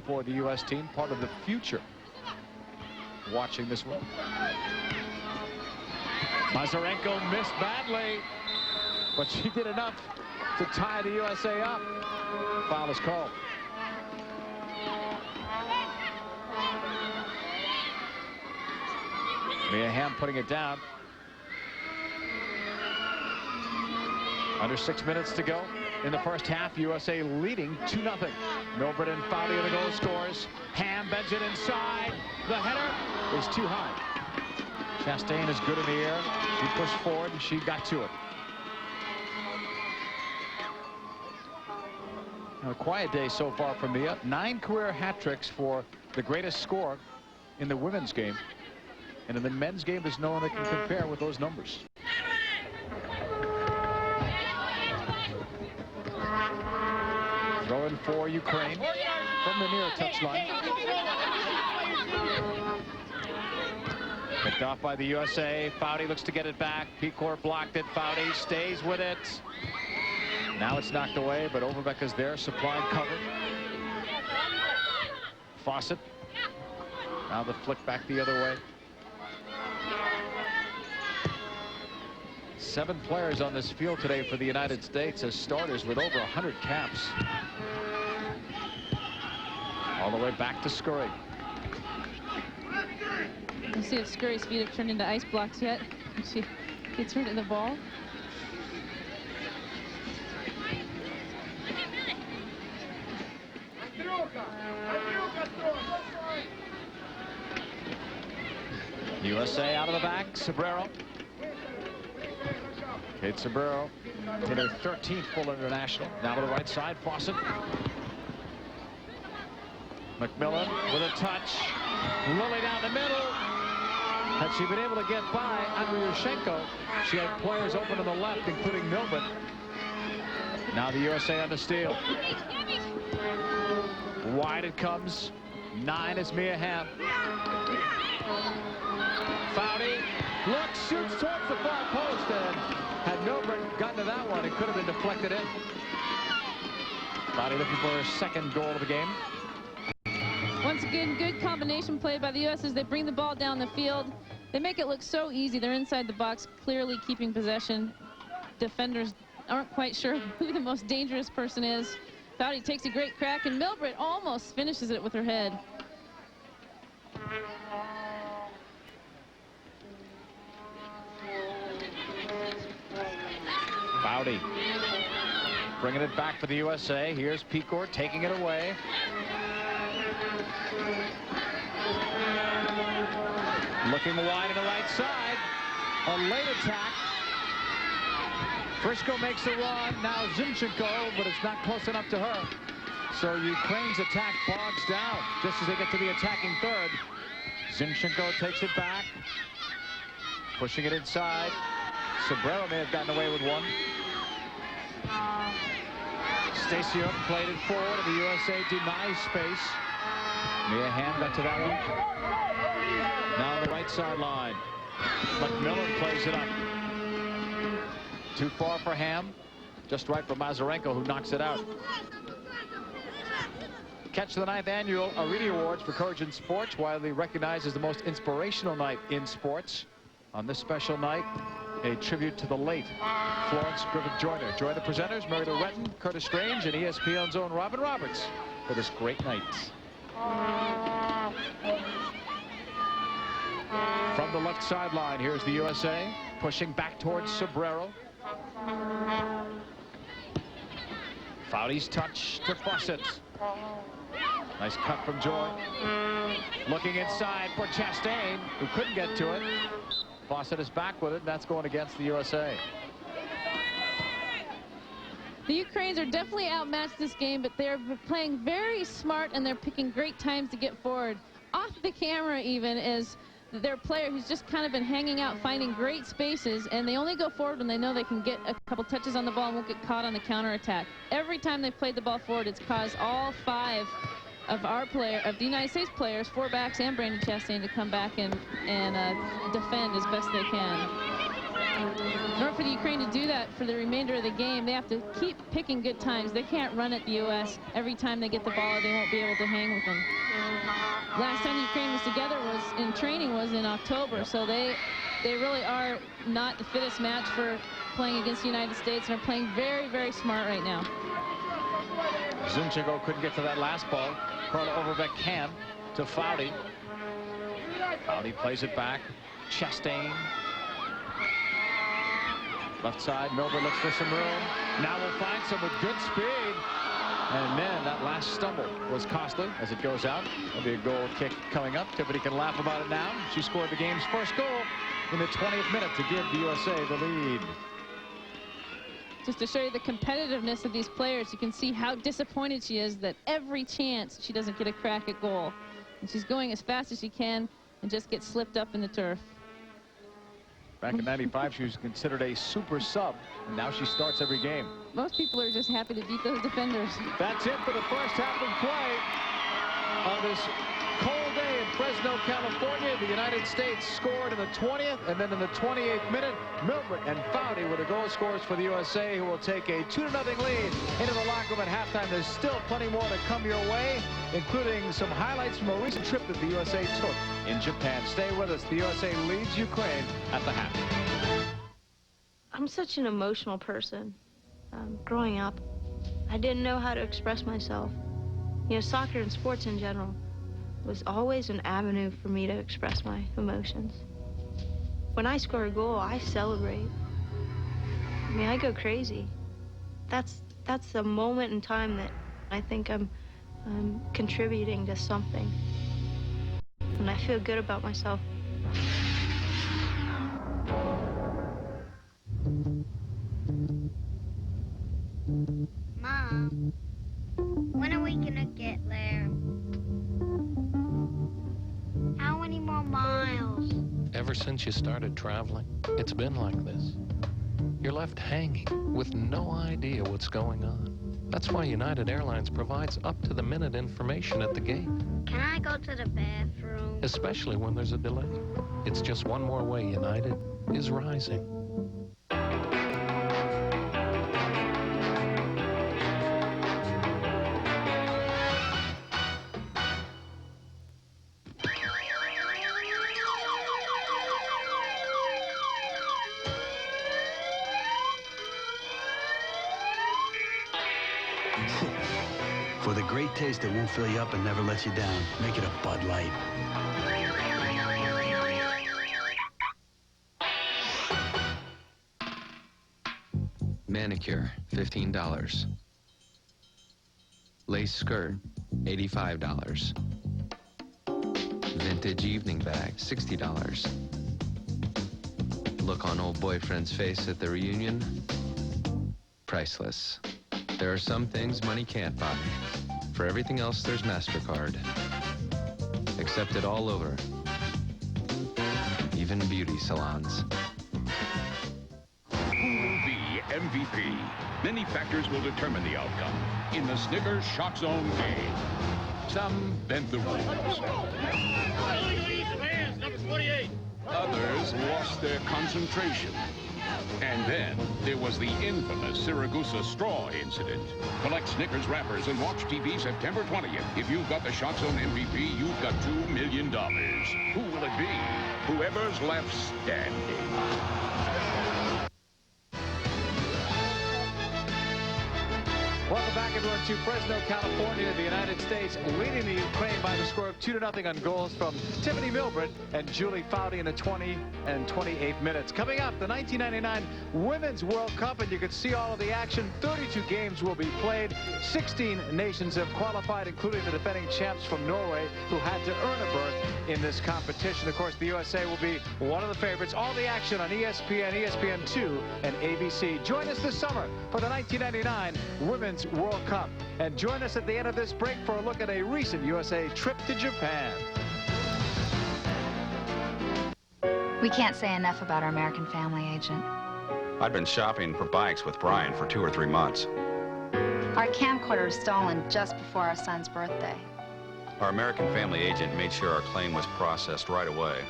for the U.S. team. Part of the future. Watching this one. Mazurenko missed badly, but she did enough to tie the USA up. Foul is called. Mia Hamm putting it down. Under 6 minutes to go in the first half. USA leading 2-0. Milbrett and Foudy are the goal scorers. Hamm bends it inside. The header is too high. Chastain is good in the air. She pushed forward and she got to it. A quiet day so far for Mia. 9 career hat tricks for the greatest score in the women's game. And in the men's game, there's no one that can compare with those numbers. Throw in for Ukraine from the near touchline. Picked off by the USA. Foudy looks to get it back. P-Court blocked it. Foudy stays with it. Now it's knocked away, but Overbeck is there, supplying cover. Fawcett. Now the flick back the other way. 7 players on this field today for the United States as starters with over 100 caps. All the way back to Scurry. Let's see if Scurry's feet have turned into ice blocks yet. She gets rid of the ball. USA out of the back. Sobrero. Kate Sobrero hit her 13th full international. Now to the right side, Fawcett. MacMillan with a touch. Lilly down the middle. Had she been able to get by Andryuschenko, she had players open to the left, including Milbrett. Now the USA on the steal. Wide it comes. 9 is Mia Hamm. Foudy looks, shoots towards the far post, and had Milbrett gotten to that one, it could have been deflected in. Foudy looking for her second goal of the game. Once again, good combination play by the U.S. as they bring the ball down the field. They make it look so easy. They're inside the box, clearly keeping possession. Defenders aren't quite sure who the most dangerous person is. Foudy takes a great crack, and Milbrett almost finishes it with her head. Foudy bringing it back for the USA. Here's P-Court taking it away. Looking wide to the right side. A late attack. Frisco makes the run. Now Izhko, but it's not close enough to her. So Ukraine's attack bogs down just as they get to the attacking third. Izhko takes it back. Pushing it inside. Sobrero may have gotten away with one. Stasiuk played it forward, and the USA denies space. Mia Hamm got to that one. Now on the right sideline. MacMillan plays it up. Too far for Hamm. Just right for Mazurenko, who knocks it out. Catch the 9th annual Ariti Awards for Courage in Sports, widely recognized as the most inspirational night in sports. On this special night, a tribute to the late Florence Griffith Joyner. Join the presenters, Mary Loretton, Curtis Strange, and ESPN's own Robin Roberts for this great night. From the left sideline, here's the USA, pushing back towards Sobrero. Foudy's touch to Fawcett. Nice cut from Joy. Looking inside for Chastain, who couldn't get to it. Fawcett is back with it, and that's going against the USA. The Ukrainians are definitely outmatched this game, but they're playing very smart, and they're picking great times to get forward. Off the camera even is their player who's just kind of been hanging out, finding great spaces, and they only go forward when they know they can get a couple touches on the ball and won't get caught on the counterattack. Every time they've played the ball forward, it's caused all 5 of the United States players, 4 backs and Brandon Chastain, to come back and defend as best they can. In order for the Ukraine to do that for the remainder of the game, they have to keep picking good times. They can't run at the U.S. Every time they get the ball, they won't be able to hang with them. Last time Ukraine was together in training was in October, so they really are not the fittest match for playing against the United States, and are playing very, very smart right now. Izhko couldn't get to that last ball. Carla Overbeck can to Foudy. Foudy plays it back. Chastain. Left side, Milbrett looks for some room. Now we'll find some with good speed. And then that last stumble was costly as it goes out. There'll be a goal kick coming up. Tiffany can laugh about it now. She scored the game's first goal in the 20th minute to give the USA the lead. Just to show you the competitiveness of these players, you can see how disappointed she is that every chance she doesn't get a crack at goal. And she's going as fast as she can and just gets slipped up in the turf. Back in '95, she was considered a super sub, and now she starts every game. Most people are just happy to beat those defenders. That's it for the first half of play on this cold day in Fresno, California. The United States scored in the 20th, and then in the 28th minute, Milbrett and Foudy were the goal scorers for the USA, who will take a 2-0 lead into the locker room at halftime. There's still plenty more to come your way, including some highlights from a recent trip that the USA took in Japan. Stay with us. The USA leads Ukraine at the half. I'm such an emotional person. Growing up, I didn't know how to express myself. You know, soccer and sports in general was always an avenue for me to express my emotions. When I score a goal, I celebrate. I mean, I go crazy. That's a moment in time that I think I'm contributing to something. And I feel good about myself. Mom, when are we gonna get there? How many more miles? Ever since you started traveling, it's been like this. You're left hanging with no idea what's going on. That's why United Airlines provides up-to-the-minute information at the gate. Can I go to the bathroom? Especially when there's a delay. It's just one more way United is rising. For the great taste that won't fill you up and never lets you down, make it a Bud Light. Manicure, $15. Lace skirt, $85. Vintage evening bag, $60. Look on old boyfriend's face at the reunion, priceless. There are some things money can't buy. For everything else, there's MasterCard. Accepted all over. Even beauty salons. The MVP. Many factors will determine the outcome in the Snickers Shock Zone game. Some bent the rules. Number 28. Others lost their concentration. And then there was the infamous Siragusa straw incident. Collect Snickers wrappers and watch TV September 20th. If you've got the Shock Zone MVP, you've got $2 million. Who will it be? Whoever's left standing. Welcome back, everyone, to Fresno, California, the United States leading the Ukraine by the score of 2-0 on goals from Tiffany Milbrett and Julie Foudy in the 20 and 28 minutes. Coming up, the 1999 Women's World Cup, and you can see all of the action. 32 games will be played. 16 nations have qualified, including the defending champs from Norway, who had to earn a berth in this competition. Of course, the USA will be one of the favorites. All the action on ESPN, ESPN2, and ABC. Join us this summer for the 1999 Women's World Cup. And join us at the end of this break for a look at a recent USA trip to Japan. We can't say enough about our American family agent. I'd been shopping for bikes with Brian for 2 or 3 months. Our camcorder was stolen just before our son's birthday. Our American family agent made sure our claim was processed right away.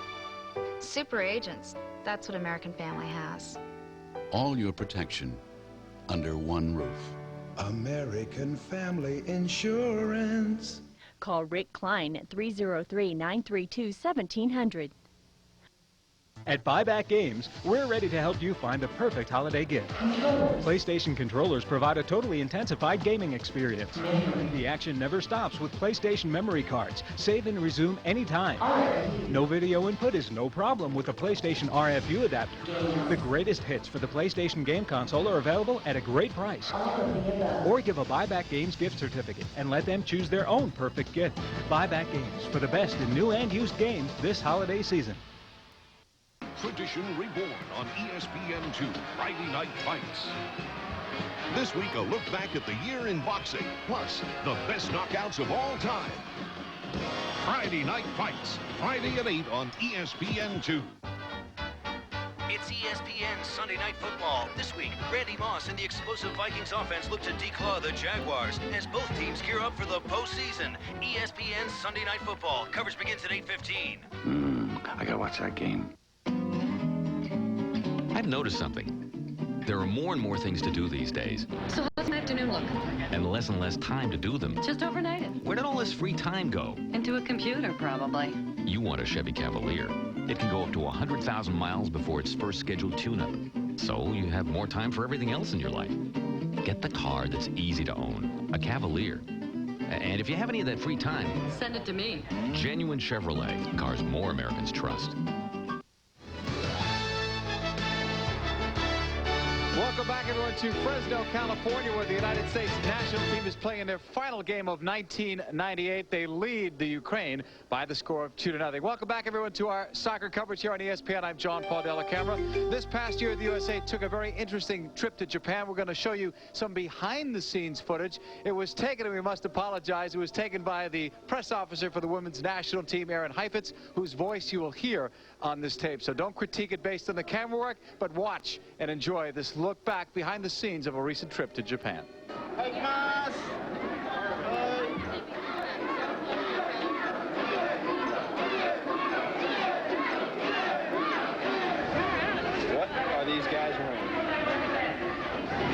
Super agents, that's what American family has. All your protection under one roof. American Family Insurance. Call Rick Klein at 303-932-1700. At Buyback Games, we're ready to help you find the perfect holiday gift. PlayStation controllers provide a totally intensified gaming experience. The action never stops with PlayStation memory cards. Save and resume anytime. No video input is no problem with the PlayStation RFU adapter. The greatest hits for the PlayStation game console are available at a great price. Or give a Buyback Games gift certificate and let them choose their own perfect gift. Buyback Games for the best in new and used games this holiday season. Tradition reborn on ESPN2, Friday Night Fights. This week, a look back at the year in boxing, plus the best knockouts of all time. Friday Night Fights, Friday at 8 on ESPN2. It's ESPN Sunday Night Football. This week, Randy Moss and the explosive Vikings offense look to declaw the Jaguars as both teams gear up for the postseason. ESPN Sunday Night Football. Coverage begins at 8:15. I gotta watch that game. I've noticed something. There are more and more things to do these days. So how's my afternoon look? And less time to do them. Just overnight it. Where did all this free time go? Into a computer, probably. You want a Chevy Cavalier. It can go up to 100,000 miles before its first scheduled tune-up. So you have more time for everything else in your life. Get the car that's easy to own. A Cavalier. And if you have any of that free time... Send it to me. Genuine Chevrolet. Cars more Americans trust. Welcome back, everyone, to Fresno, California, where the United States national team is playing their final game of 1998. They lead the Ukraine by the score of 2-0. Welcome back, everyone, to our soccer coverage here on ESPN. I'm John Paul Della Camera. This past year, the USA took a very interesting trip to Japan. We're going to show you some behind-the-scenes footage. It was taken, and we must apologize, it was taken by the press officer for the women's national team, Aaron Heifetz, whose voice you will hear on this tape. So don't critique it based on the camera work, but watch and enjoy this look back behind the scenes of a recent trip to Japan. Hey, guys. What are these guys wearing?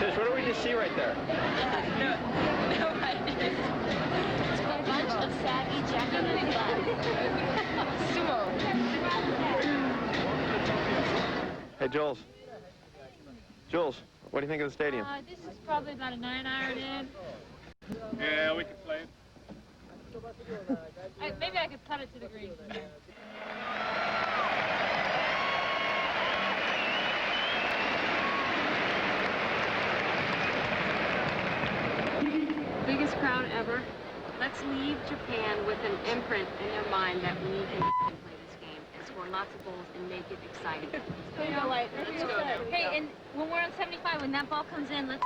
Tish, what do we just see right there? No idea. It's a bunch of saggy jacket sumo. Hey, Jules. Jules, what do you think of the stadium? This is probably about a 9-iron in. Yeah, we can play it. Maybe I could cut it to the green. Biggest crowd ever. Let's leave Japan with an imprint in their mind that we can play this game and score lots of goals and make it exciting. Let's go. Hey, and when we're on 75, when that ball comes in, let's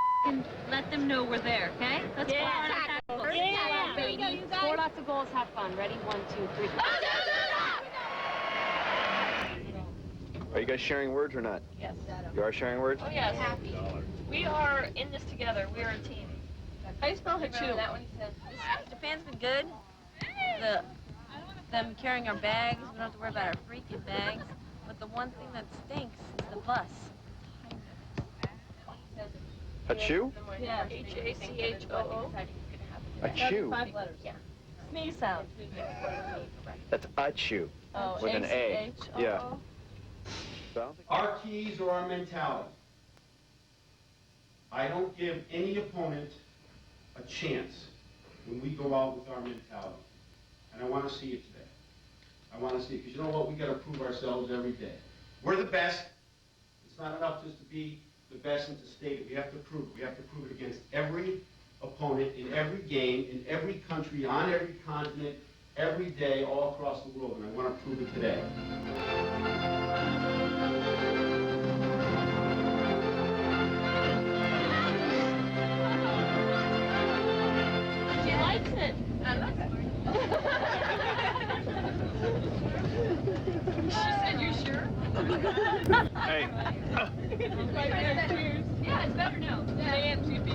let them know we're there, okay? Let's go on attack. Yeah, baby. Here we go, you guys. Score lots of goals, have fun. Ready? 1, 2, 3. Are you guys sharing words or not? Yes. You are sharing words? Oh, yes. We are in this together. We are a team. How do you spell Hachu? That one he said. Japan's been good. Them carrying our bags. We don't have to worry about our freaking bags. But the one thing that stinks is the bus. Hachu? Yeah. H-A-C-H-O-O. Hachu? 5 letters. Yeah. Sneeze sound. That's Hachu. Oh, with an A. Yeah. Our keys are our mentality. I don't give any opponent a chance when we go out with our mentality. And I want to see it today. I want to see it, because you know what? We got to prove ourselves every day. We're the best. It's not enough just to be the best and to state it. We have to prove it. We have to prove it against every opponent in every game, in every country, on every continent, every day, all across the world. And I want to prove it today. She likes it. I love it. She said, "You sure?" Hey. Yeah, it's better now. JMGP.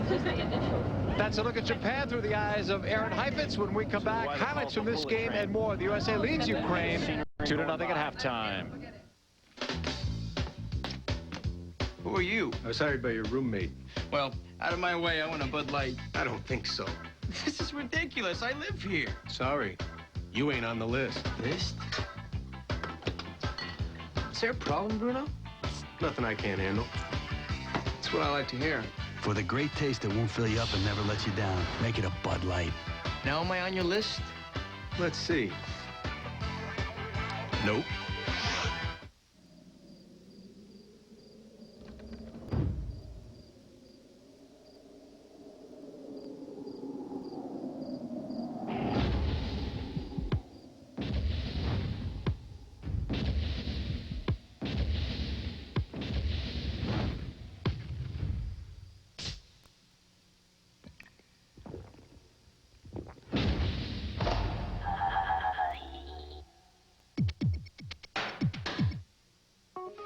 Just the initial. That's a look at Japan through the eyes of Aaron Heifetz. When we come back, highlights from this game and more. The USA leads Ukraine 2-0 at halftime. Who are you? I was hired by your roommate. Well, out of my way, I want a Bud Light. I don't think so. This is ridiculous. I live here. Sorry. You ain't on the list. List? Is there a problem, Bruno? Nothing I can't handle. That's what I like to hear. For the great taste that won't fill you up and never let you down, make it a Bud Light. Now am I on your list? Let's see. Nope.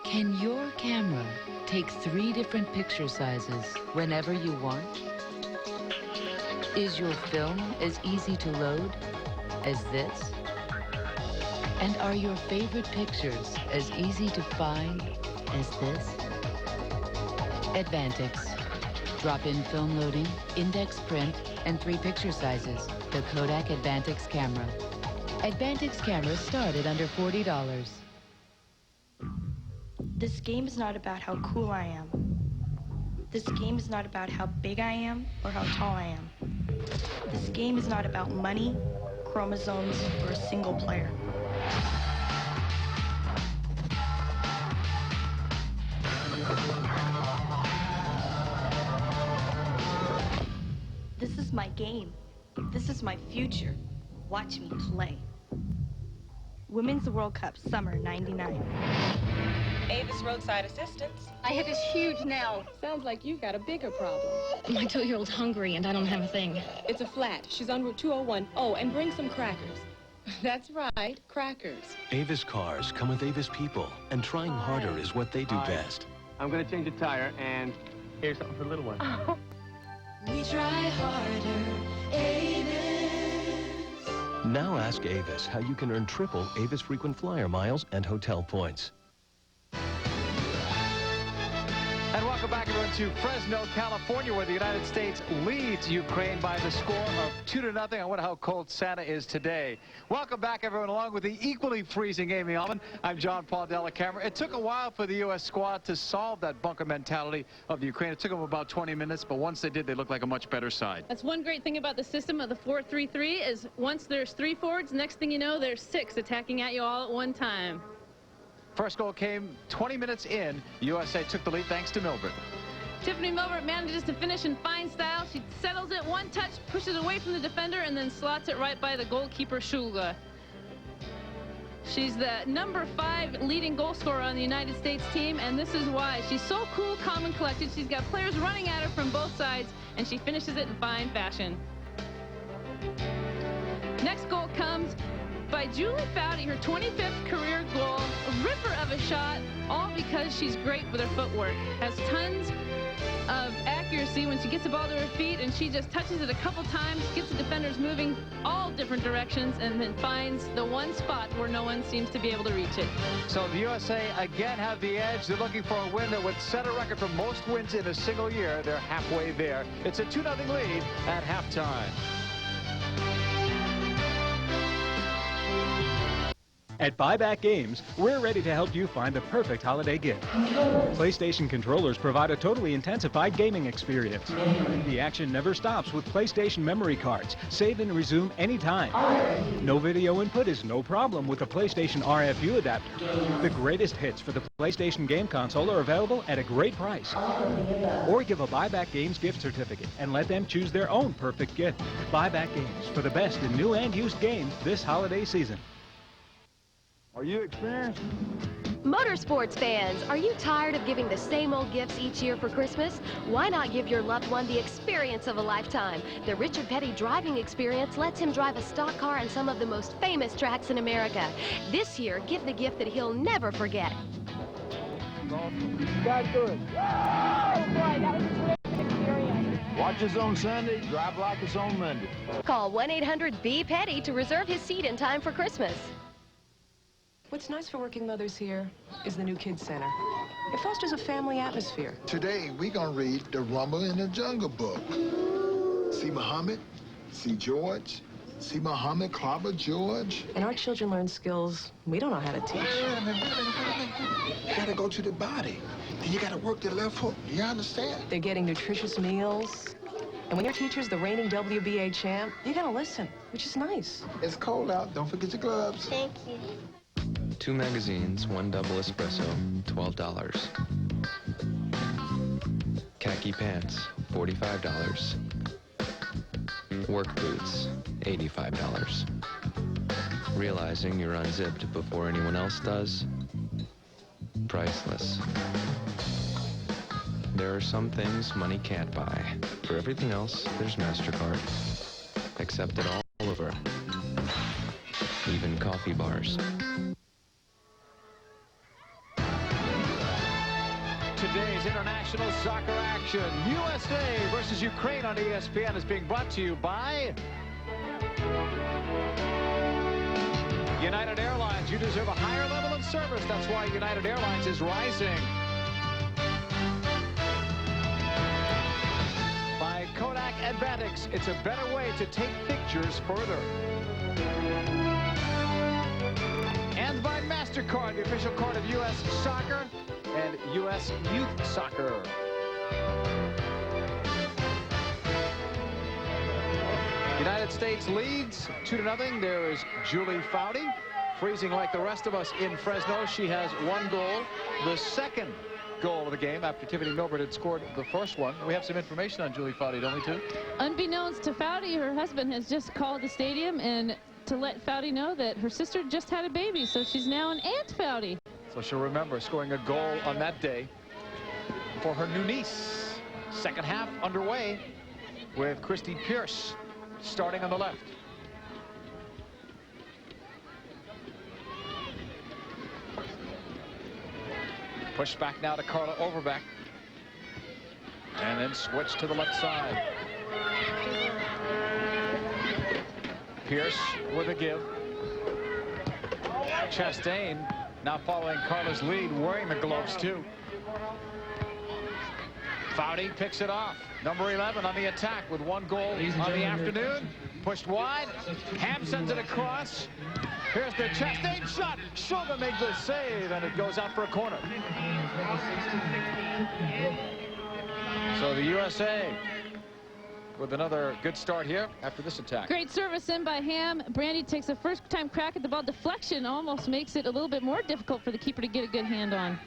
Can your camera take 3 different picture sizes whenever you want? Is your film as easy to load as this? And are your favorite pictures as easy to find as this? Advantix. Drop-in film loading, index print, and 3 picture sizes. The Kodak Advantix camera. Advantix cameras start at under $40. This game is not about how cool I am. This game is not about how big I am or how tall I am. This game is not about money, chromosomes, or a single player. This is my game. This is my future. Watch me play. Women's World Cup, Summer '99. Avis roadside assistance. I hit this huge nail. Sounds like you've got a bigger problem. My 2-year-old's hungry and I don't have a thing. It's a flat. She's on Route 201. Oh, and bring some crackers. That's right, crackers. Avis cars come with Avis people, and trying harder is what they do best. I'm going to change a tire, and here's something for the little one. We try harder, Avis. Now ask Avis how you can earn triple Avis frequent flyer miles and hotel points. And welcome back, everyone, to Fresno, California, where the United States leads Ukraine by the score of 2-0. I wonder how cold Santa is today. Welcome back, everyone, along with the equally freezing Amy Allman. I'm John Paul Della Camera. It took a while for the U.S. squad to solve that bunker mentality of the Ukraine. It took them about 20 minutes, but once they did, they looked like a much better side. That's one great thing about the system of the 4-3-3 is once there's 3 forwards, next thing you know, there's 6 attacking at you all at one time. First goal came 20 minutes in. USA took the lead thanks to Milbrett. Tiffany Milbrett manages to finish in fine style. She settles it, one touch, pushes away from the defender, and then slots it right by the goalkeeper, Shulga. She's the number 5 leading goal scorer on the United States team, and this is why. She's so cool, calm, and collected. She's got players running at her from both sides, and she finishes it in fine fashion. Next goal comes by Julie Foudy, her 25th career goal. ripper of a shot, all because she's great with her footwork. Has tons of accuracy when she gets the ball to her feet, and she just touches it a couple times, gets the defenders moving all different directions, and then finds the one spot where no one seems to be able to reach it. So the USA again have the edge. They're looking for a win that would set a record for most wins in a single year. They're halfway there. It's a 2-0 lead at halftime. At Buyback Games, we're ready to help you find the perfect holiday gift. PlayStation controllers provide a totally intensified gaming experience. The action never stops with PlayStation memory cards. Save and resume anytime. No video input is no problem with the PlayStation RFU adapter. The greatest hits for the PlayStation game console are available at a great price. Or give a Buyback Games gift certificate and let them choose their own perfect gift. Buyback Games for the best in new and used games this holiday season. Are you experienced? Motorsports fans, are you tired of giving the same old gifts each year for Christmas? Why not give your loved one the experience of a lifetime? The Richard Petty driving experience lets him drive a stock car on some of the most famous tracks in America. This year, give the gift that he'll never forget. Got good. Oh boy, that was a terrific experience. Watch us on Sunday, drive like us on Monday. Call 1-800-B-PETTY to reserve his seat in time for Christmas. What's nice for working mothers here is the new Kids Center. It fosters a family atmosphere. Today, we're going to read The Rumble in the Jungle book. See Muhammad, see George, see Muhammad clobber George. And our children learn skills we don't know how to teach. Wait a minute. You got to go to the body. Then you got to work the left hook. You understand? They're getting nutritious meals. And when your teacher's the reigning WBA champ, you got to listen, which is nice. It's cold out. Don't forget your gloves. Thank you. 2 magazines, 1 double espresso, $12. Khaki pants, $45. Work boots, $85. Realizing you're unzipped before anyone else does? Priceless. There are some things money can't buy. For everything else, there's MasterCard. Accepted all over. Even coffee bars. Today's international soccer action. USA versus Ukraine on ESPN is being brought to you by United Airlines. You deserve a higher level of service. That's why United Airlines is rising. By Kodak Advantix. It's a better way to take pictures further. And by MasterCard, the official card of U.S. Soccer and U.S. Youth Soccer. United States leads 2-0. There is Julie Foudy, freezing like the rest of us in Fresno. She has 1 goal, the second goal of the game after Tiffany Milbrett had scored the first one. We have some information on Julie Foudy, don't we, too? Unbeknownst to Foudy, her husband has just called the stadium and to let Foudy know that her sister just had a baby, so she's now an Aunt Foudy. So she'll remember scoring a goal on that day for her new niece. Second half underway with Christie Pearce starting on the left. Push back now to Carla Overbeck. And then switch to the left side. Pearce with a give. Chastain now following Carla's lead, wearing the gloves too. Foudy picks it off. Number 11 on the attack with 1 goal on the afternoon. Pushed wide. Hamm sends it across. Here's the Chastain shot. Shulga makes the save, and it goes out for a corner. So the USA with another good start here after this attack. Great service in by Hamm. Brandy takes a first-time crack at the ball. Deflection almost makes it a little bit more difficult for the keeper to get a good hand on.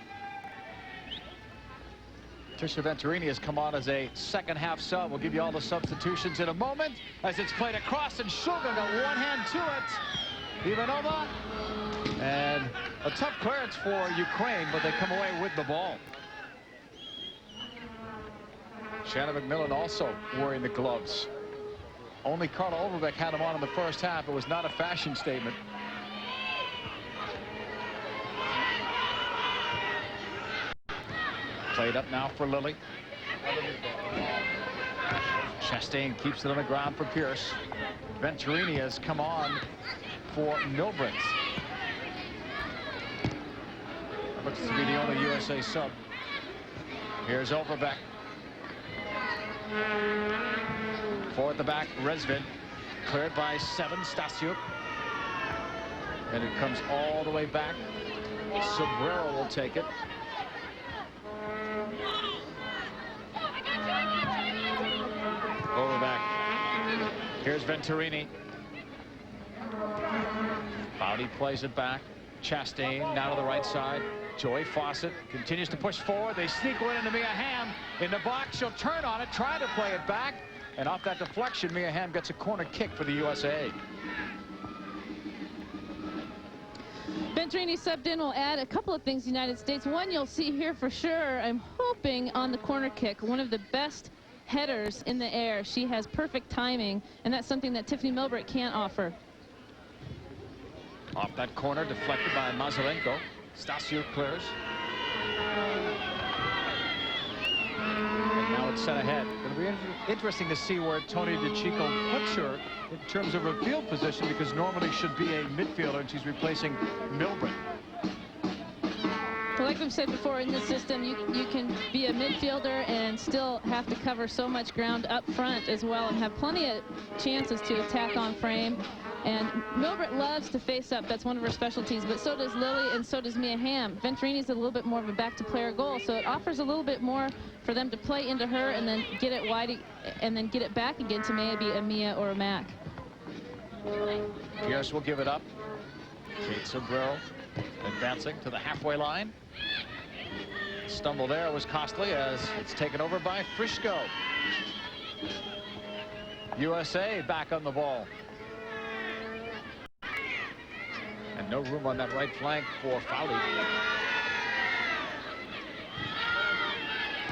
Trisha Venturini has come on as a second-half sub. We'll give you all the substitutions in a moment as it's played across, and Shulga got one hand to it. Ivanova, and a tough clearance for Ukraine, but they come away with the ball. Shannon MacMillan also wearing the gloves. Only Carla Overbeck had him on in the first half. It was not a fashion statement. Played up now for Lilly. Chastain keeps it on the ground for Pearce. Venturini has come on for Milbrett. Looks to be the only USA sub. Here's Overbeck. Four at the back, Rezvin. Cleared by 7, Stasiuk. And it comes all the way back. Sobrero will take it. Overbeck. Here's Venturini. Foudy plays it back. Chastain now to the right side. Joy Fawcett continues to push forward. They sneak one into Mia Hamm in the box. She'll turn on it, try to play it back. And off that deflection, Mia Hamm gets a corner kick for the USA. Venturini subbed in will add a couple of things, United States. One you'll see here for sure, I'm hoping, on the corner kick. One of the best headers in the air. She has perfect timing, and that's something that Tiffany Milbrett can't offer. Off that corner, deflected by Mazurenko. Stasiuk clears. And now it's set ahead. It'll be interesting to see where Tony DiCicco puts her in terms of her field position, because normally should be a midfielder, and she's replacing Milbrett. Well, like we've said before, in this system, you can be a midfielder and still have to cover so much ground up front as well, and have plenty of chances to attack on frame. And Milbrett loves to face up. That's one of her specialties, but so does Lilly and so does Mia Hamm. Venturini's a little bit more of a back-to-player goal, so it offers a little bit more for them to play into her and then get it wide and then get it back again to maybe a Mia or a Mac. Pearce will give it up. Kate Sobrero advancing to the halfway line. Stumble there was costly as it's taken over by Frisco. USA back on the ball. And no room on that right flank for Foudy.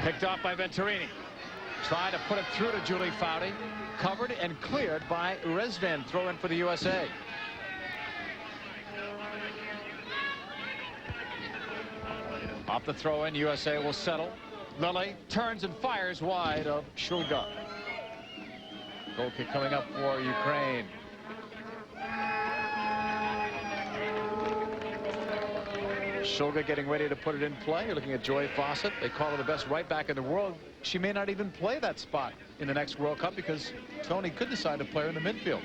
Picked off by Venturini. Tried to put it through to Julie Foudy. Covered and cleared by Rezvin. Throw in for the USA. Off the throw in, USA will settle. Lilly turns and fires wide of Shulga. Goal kick coming up for Ukraine. Shulga getting ready to put it in play. You're looking at Joy Fawcett. They call her the best right back in the world. She may not even play that spot in the next World Cup, because Tony could decide to play her in the midfield.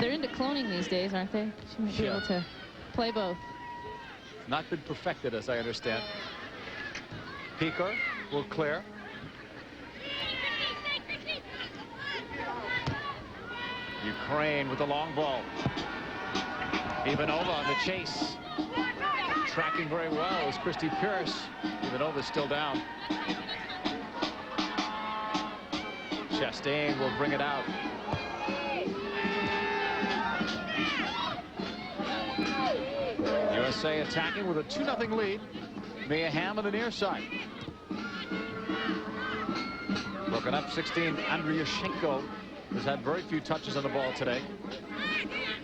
They're into cloning these days, aren't they? She might be able to play both. Not been perfected, as I understand. Peaker will clear. Ukraine with the long ball. Ivanova on the chase. Tracking very well is Christie Pearce. Ivanova's still down. Chastain will bring it out. USA attacking with a 2-0 lead. Mia Hamm on the near side. Broken up 16. Andryuschenko has had very few touches on the ball today.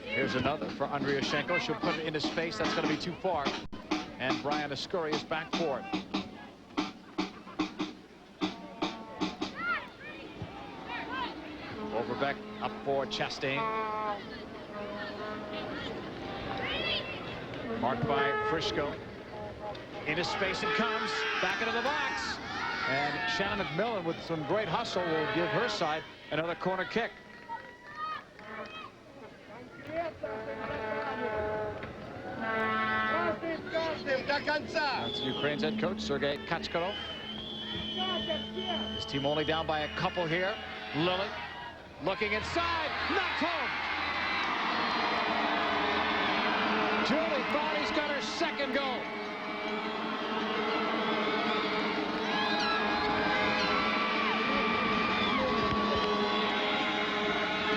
Here's another for Andryuschenko. She'll put it in his face. That's going to be too far. And Brian Scurry is back for it. Overbeck up for Chastain. Marked by Frisco. Into space it comes. Back into the box. And Shannon MacMillan with some great hustle will give her side another corner kick. That's Ukraine's head coach, Sergei Kachkarov. His team only down by a couple here. Lilly looking inside, knocked home. Julie Foudy's got her second goal.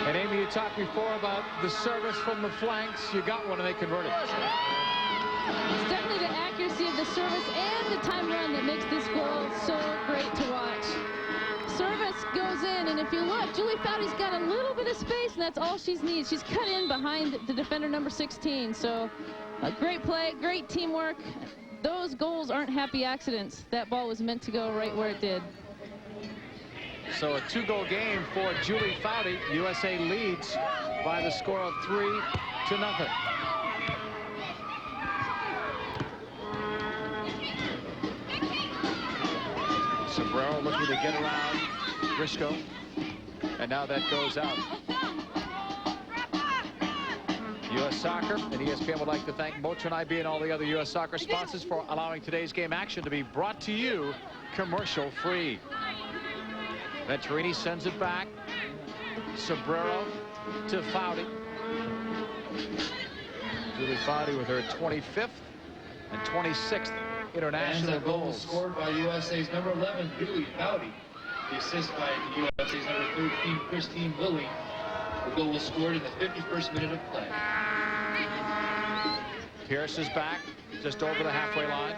And Amy, you talked before about the service from the flanks. You got one and they converted. It's definitely the accuracy of the service and the time run that makes this goal so great to watch. Service service goes in, and if you look, Julie Foudy's got a little bit of space, and that's all she needs. She's cut in behind the defender number 16. So a great play, great teamwork. Those goals aren't happy accidents. That ball was meant to go right where it did. So a 2-goal game for Julie Foudy. USA leads by the score of 3-0. Sobrero looking to get around Izhko, and now that goes out. U.S. Soccer and ESPN would like to thank Motrin IB and all the other U.S. Soccer sponsors for allowing today's game action to be brought to you commercial-free. Venturini sends it back. Sobrero to Foudy. Julie Foudy with her 25th and 26th international goals. Scored by USA's number 11, Julie Foudy. The assist by USA's number 13, Christie Lilly. The goal was scored in the 51st minute of play. Pearce is back, just over the halfway line.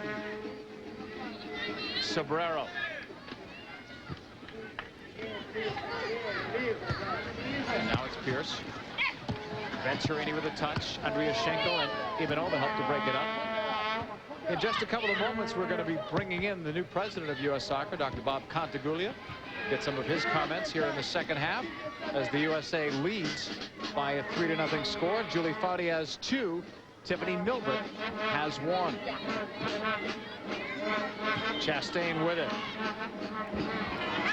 Sobrero. And now it's Pearce. Venturini with a touch. Andryuschenko and Ivanova helped to break it up. In just a couple of moments, we're going to be bringing in the new president of U.S. Soccer, Dr. Bob Contaguglia. Get some of his comments here in the second half as the USA leads by a 3-0 score. Julie Foudy has 2. Tiffany Milbrett has 1. Chastain with it.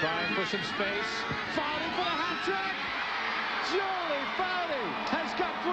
Trying for some space. Foudy for the hat trick. Julie Foudy has got 3.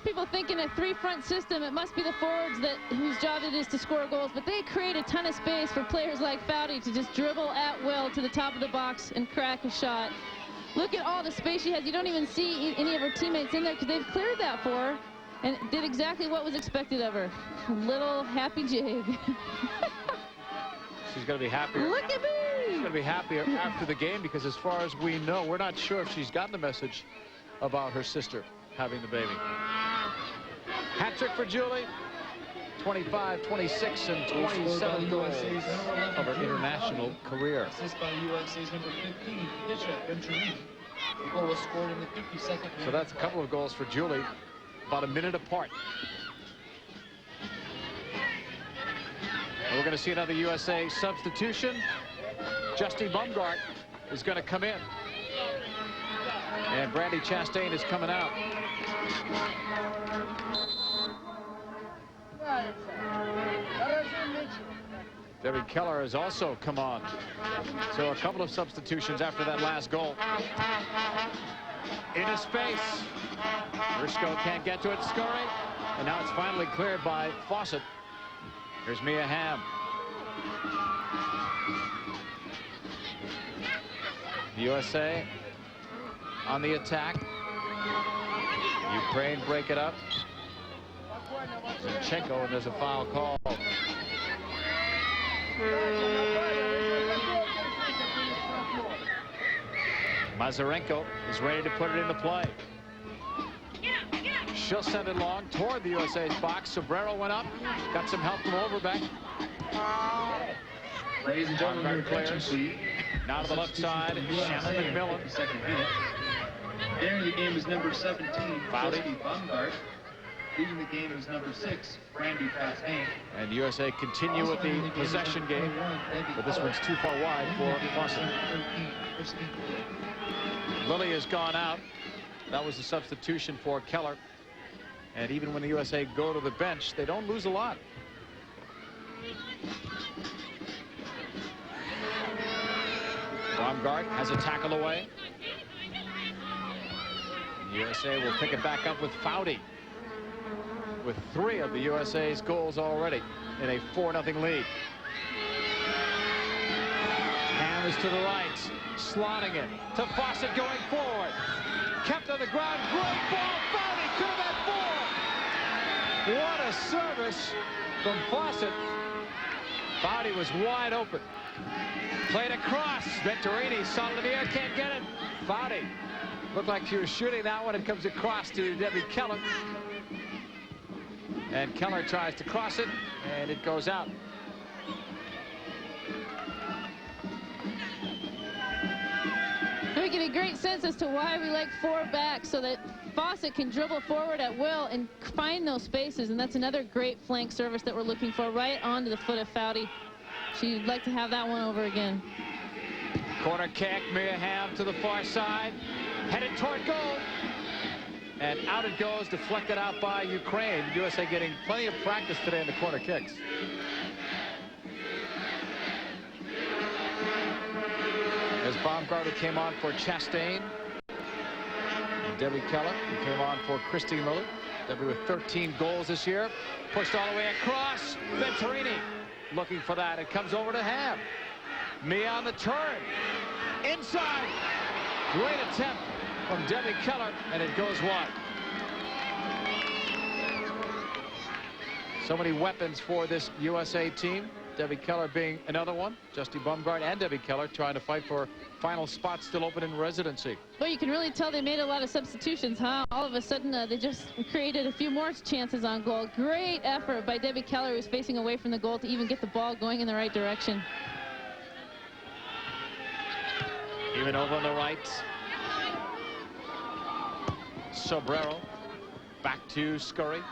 People think in a 3-front system, it must be the forwards whose job it is to score goals, but they create a ton of space for players like Foudy to just dribble at will to the top of the box and crack a shot. Look at all the space she has. You don't even see any of her teammates in there because they've cleared that for her and did exactly what was expected of her. A little happy jig. She's going to be happier. Look at me! She's going to be happier after the game because as far as we know, we're not sure if she's gotten the message about her sister having the baby. Hat trick for Julie. 25, 26, and 27 goals of her international career. Assist by USA's number 15, Venturini. The goal was scored in the 52nd minute. So that's a couple of goals for Julie, about a minute apart. And we're going to see another USA substitution. Justi Baumgardt is going to come in. And Brandy Chastain is coming out. Debbie Keller has also come on. So a couple of substitutions after that last goal. Into space. Izhko can't get to it. Scurry. And now it's finally cleared by Fawcett. Here's Mia Hamm. The USA on the attack. Ukraine break it up. Zinchenko, and there's a foul call. Mazurenko is ready to put it into play. She'll send it long toward the USA's box. Sobrero went up, got some help from Overbeck. Ladies and gentlemen, your attention, please. Now to the left side, Shannon MacMillan. Entering the game is number 17, Foudy. Baumgardt. Leading the game is number 6, Brandy Chastain. And USA continue with the possession game, but this one's too far wide for Fawcett. Lilly has gone out. That was a substitution for Keller. And even when the USA go to the bench, they don't lose a lot. Baumgardt has a tackle away. USA will pick it back up with Foudy, with 3 of the USA's goals already in a 4-0 lead. Hamm is to the right, slotting it to Fawcett going forward. Kept on the ground, great ball, Foudy could have had 4. What a service from Fawcett. Foudy was wide open. Played across. Venturini solid in the air, can't get it. Foudy looked like she was shooting that one. It comes across to Debbie Keller. And Keller tries to cross it, and it goes out. We get a great sense as to why we like 4 back, so that Fawcett can dribble forward at will and find those spaces, and that's another great flank service that we're looking for, right onto the foot of Foudy. She'd like to have that one over again. Corner kick, Hamm to the far side, headed toward goal, and out it goes, deflected out by Ukraine. USA getting plenty of practice today in the corner kicks. As Baumgardt, who came on for Chastain. And Debbie Keller, who came on for Christie Miller. Debbie with 13 goals this year. Pushed all the way across. Venturini looking for that. It comes over to Hamm. Mia on the turn. Inside. Great attempt from Debbie Keller, and it goes wide. So many weapons for this USA team. Debbie Keller being another one. Justi Baumgardt and Debbie Keller trying to fight for final spots still open in residency. Well, you can really tell they made a lot of substitutions, huh? All of a sudden, they just created a few more chances on goal. Great effort by Debbie Keller, who's facing away from the goal, to even get the ball going in the right direction. Even over on the right. Sobrero back to Scurry.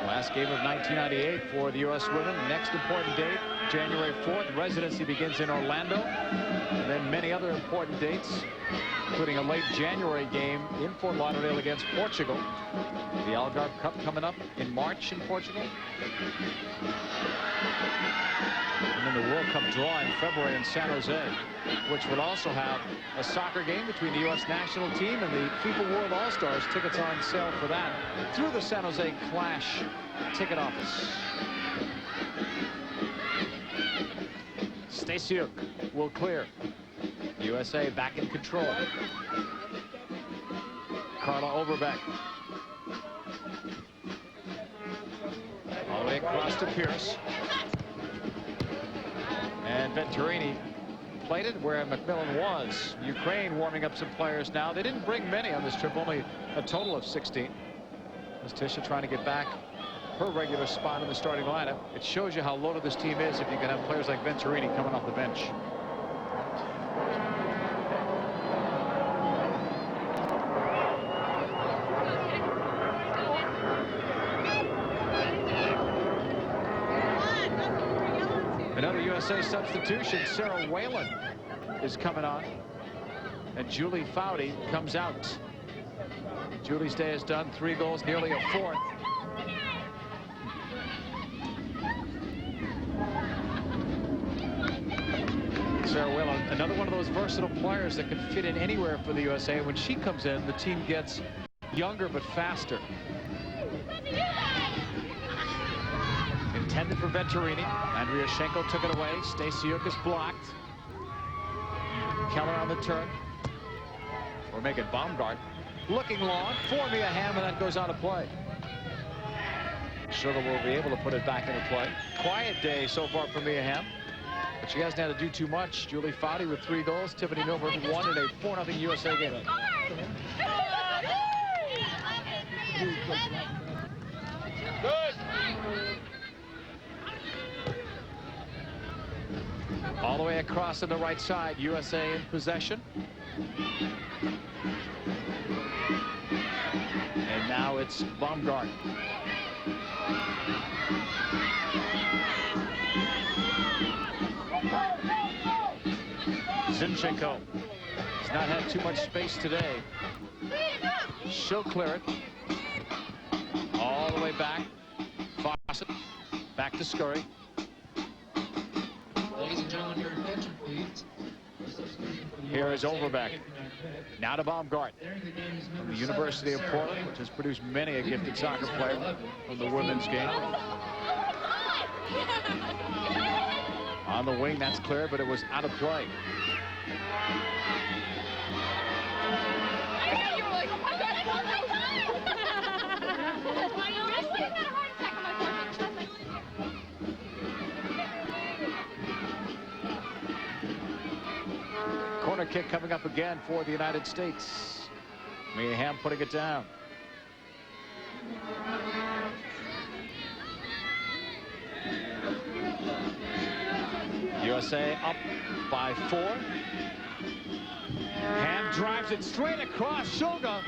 Last game of 1998 for the U.S. women. Next important date, January 4th. Residency begins in Orlando. And then many other important dates, including a late January game in Fort Lauderdale against Portugal. The Algarve Cup coming up in March in Portugal. And then the World Cup draw in February in San Jose, which will also have a soccer game between the U.S. national team and the FIFA World All-Stars. Tickets are on sale for that through the San Jose Clash ticket office. Stasiuk will clear. USA back in control. Carla Overbeck. All the way across to Pearce. And Venturini played it where MacMillan was. Ukraine warming up some players now. They didn't bring many on this trip, only a total of 16. As Tisha trying to get back her regular spot in the starting lineup. It shows you how loaded this team is if you can have players like Venturini coming off the bench. Another USA substitution. Sara Whalen is coming on, and Julie Foudy comes out. Julie's day is done. 3 goals, nearly a fourth. Sara Whalen, another one of those versatile players that can fit in anywhere for the USA. When she comes in, the team gets younger but faster. Intended for Venturini. Andryuschenko took it away. Stasiuk is blocked. Keller on the turn. We're making Baumgardt looking long for Hamm, and that goes out of play. Shulga will be able to put it back into play. Quiet day so far for Hamm, but she hasn't had to do too much. Julie Foudy with 3 goals. Tiffany Milbrett 1 in a 4-0 USA game. Good. All the way across on the right side, USA in possession. And now it's Baumgardt. Zinchenko has not had too much space today. She'll clear it. All the way back. Fawcett. Back to Scurry. Ladies and gentlemen, your attention, please. Here is Overbeck. Now to Baumgardt from the University of Portland, which has produced many a gifted soccer player from the women's game. On the wing, that's clear, but it was out of play. You were like, oh my God, I missed it. Corner kick coming up again for the United States. Hamm putting it down. USA up by 4. Hamm drives it straight across Shulga.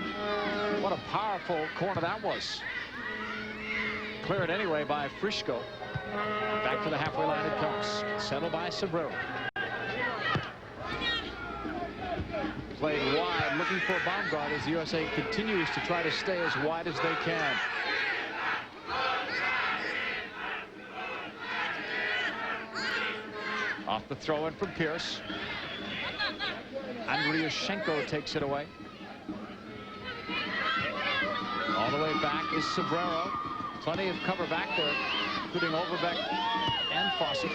What a powerful corner that was. Cleared anyway by Izhko. Back to the halfway line it comes. Settled by Sobrero. Played wide, looking for Baumgardt as the USA continues to try to stay as wide as they can. Off the throw-in from Pearce. Andryuschenko takes it away. All the way back is Sobrero. Plenty of cover back there, including Overbeck and Fawcett.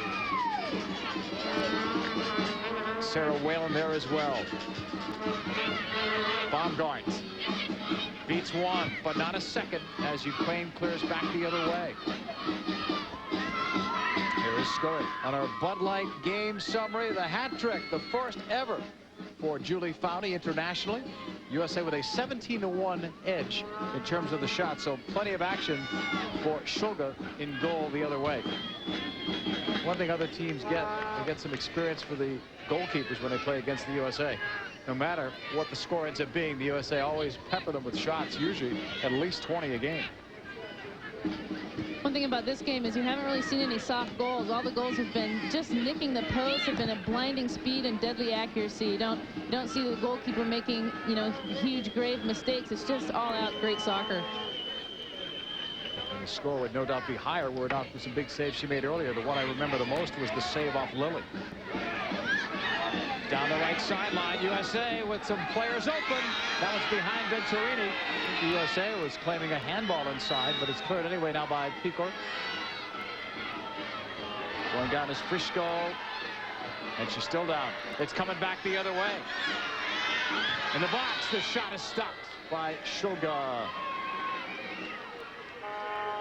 Sara Whalen there as well. Baumgardt beats one, but not a second as Ukraine clears back the other way. Here is Scurry on our Bud Light game summary. The hat trick, the first ever for Julie Foudy internationally. USA with a 17-1 edge in terms of the shot, so plenty of action for Shulga in goal the other way. One thing other teams get, they get some experience for the goalkeepers when they play against the USA. No matter what the score ends up being, the USA always pepper them with shots, usually at least 20 a game. One thing about this game is you haven't really seen any soft goals. All the goals have been just nicking the post, have been at blinding speed and deadly accuracy. You don't see the goalkeeper making, you know, huge, grave mistakes. It's just all-out great soccer. And the score would no doubt be higher were it not for some big saves she made earlier. The one I remember the most was the save off Lilly. Down the right sideline, USA with some players open. That was behind Venturini. The USA was claiming a handball inside, but it's cleared anyway now by Pearce. Going down is Izhko, and she's still down. It's coming back the other way. In the box, the shot is stopped by Shulga.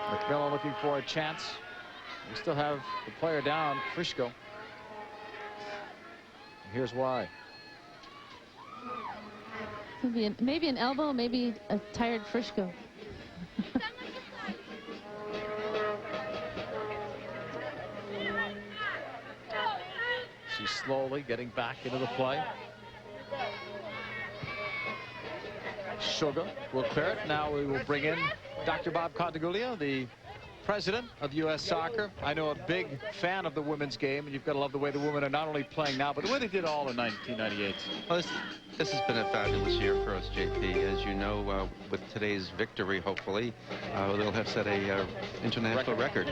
MacMillan looking for a chance. We still have the player down, Izhko. Here's why. Maybe an elbow, maybe a tired Izhko. She's slowly getting back into the play. Shulga will clear it. Now we will bring in Dr. Bob Contaguglia, the president of U.S. Soccer. I know a big fan of the women's game, and you've got to love the way the women are not only playing now, but the way they did all in 1998. Well, this has been a fabulous year for us, JP. As you know, with today's victory, hopefully, they'll have set a international record.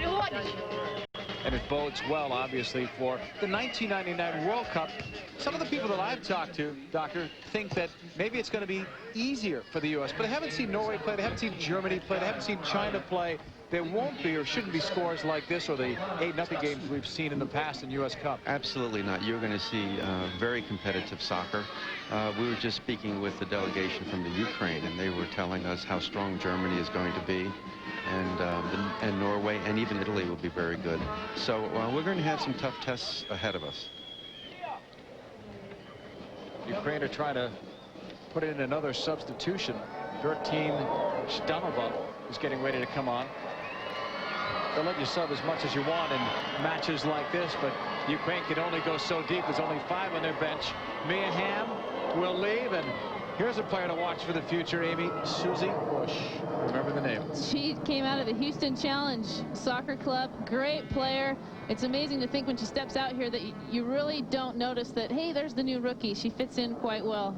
And it bodes well, obviously, for the 1999 World Cup. Some of the people that I've talked to, Doctor, think that maybe it's going to be easier for the U.S., but they haven't seen Norway play, they haven't seen Germany play, they haven't seen China play. There won't be or shouldn't be scores like this or the 8-0 games we've seen in the past in U.S. Cup. Absolutely not. You're going to see very competitive soccer. We were just speaking with the delegation from the Ukraine, and they were telling us how strong Germany is going to be, and Norway and even Italy will be very good. So we're going to have some tough tests ahead of us. Ukraine are trying to put in another substitution. Their team, Shdanova, is getting ready to come on. They'll let you sub as much as you want in matches like this, but Ukraine can only go so deep. There's only 5 on their bench. Hamm will leave, and here's a player to watch for the future, Amy. Susie Bush. Remember the name. She came out of the Houston Challenge Soccer Club. Great player. It's amazing to think when she steps out here that you really don't notice that, hey, there's the new rookie. She fits in quite well.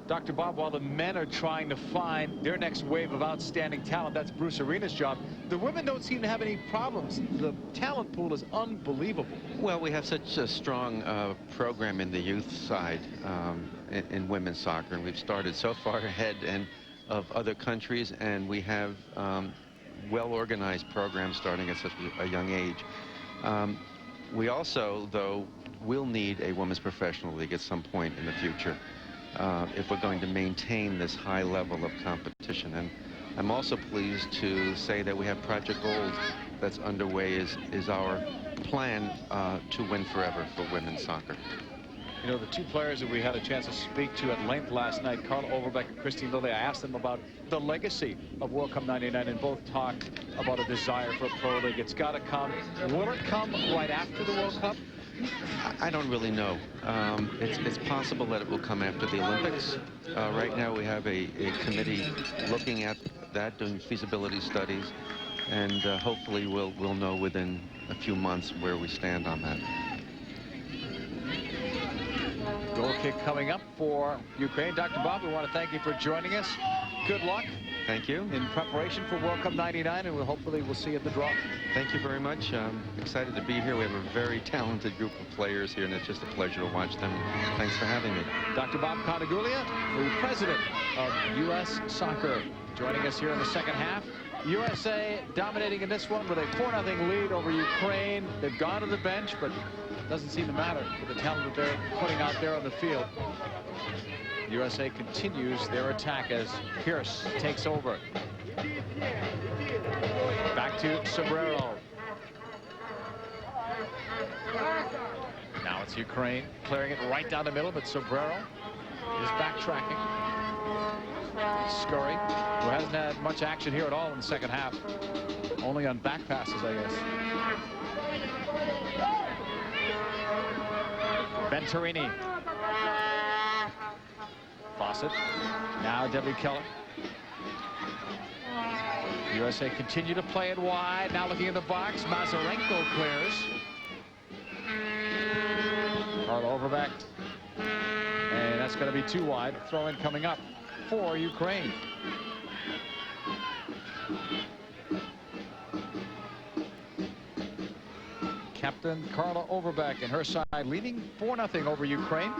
Dr. Bob, while the men are trying to find their next wave of outstanding talent, that's Bruce Arena's job, the women don't seem to have any problems. The talent pool is unbelievable. Well, we have such a strong program in the youth side in women's soccer, and we've started so far ahead of other countries, and we have well-organized programs starting at such a young age. We also, though, will need a women's professional league at some point in the future. if we're going to maintain this high level of competition. And I'm also pleased to say that we have Project Gold that's underway is our plan to win forever for women's soccer. You know, the two players that we had a chance to speak to at length last night, Carla Overbeck and Christie Lilly, I asked them about the legacy of World Cup '99, and both talked about a desire for a pro league. It's got to come. Will it come right after the World Cup? I don't really know. It's possible that it will come after the Olympics. Right now we have a committee looking at that, doing feasibility studies, and hopefully we'll know within a few months where we stand on that. Goal kick coming up for Ukraine. Dr. Bob, we want to thank you for joining us. Good luck. Thank you. In preparation for World Cup '99, and hopefully we'll see you at the draw. Thank you very much. I'm excited to be here. We have a very talented group of players here, and it's just a pleasure to watch them. Thanks for having me. Dr. Bob Contiguglia, the president of USAvUKR, joining us here in the second half. USA dominating in this one with a 4-0 lead over Ukraine. They've gone to the bench, but it doesn't seem to matter with the talent that they're putting out there on the field. USA continues their attack as Pearce takes over. Back to Sobrero. Now it's Ukraine clearing it right down the middle, but Sobrero is backtracking. Scurry, who hasn't had much action here at all in the second half. Only on back passes, I guess. Venturini. Fawcett. Now Keller. USA continue to play it wide. Now looking in the box. Mazurenko clears. Overbeck. And that's going to be too wide. Throw in coming up for Ukraine. Captain Carla Overbeck and her side leading 4-0 over Ukraine.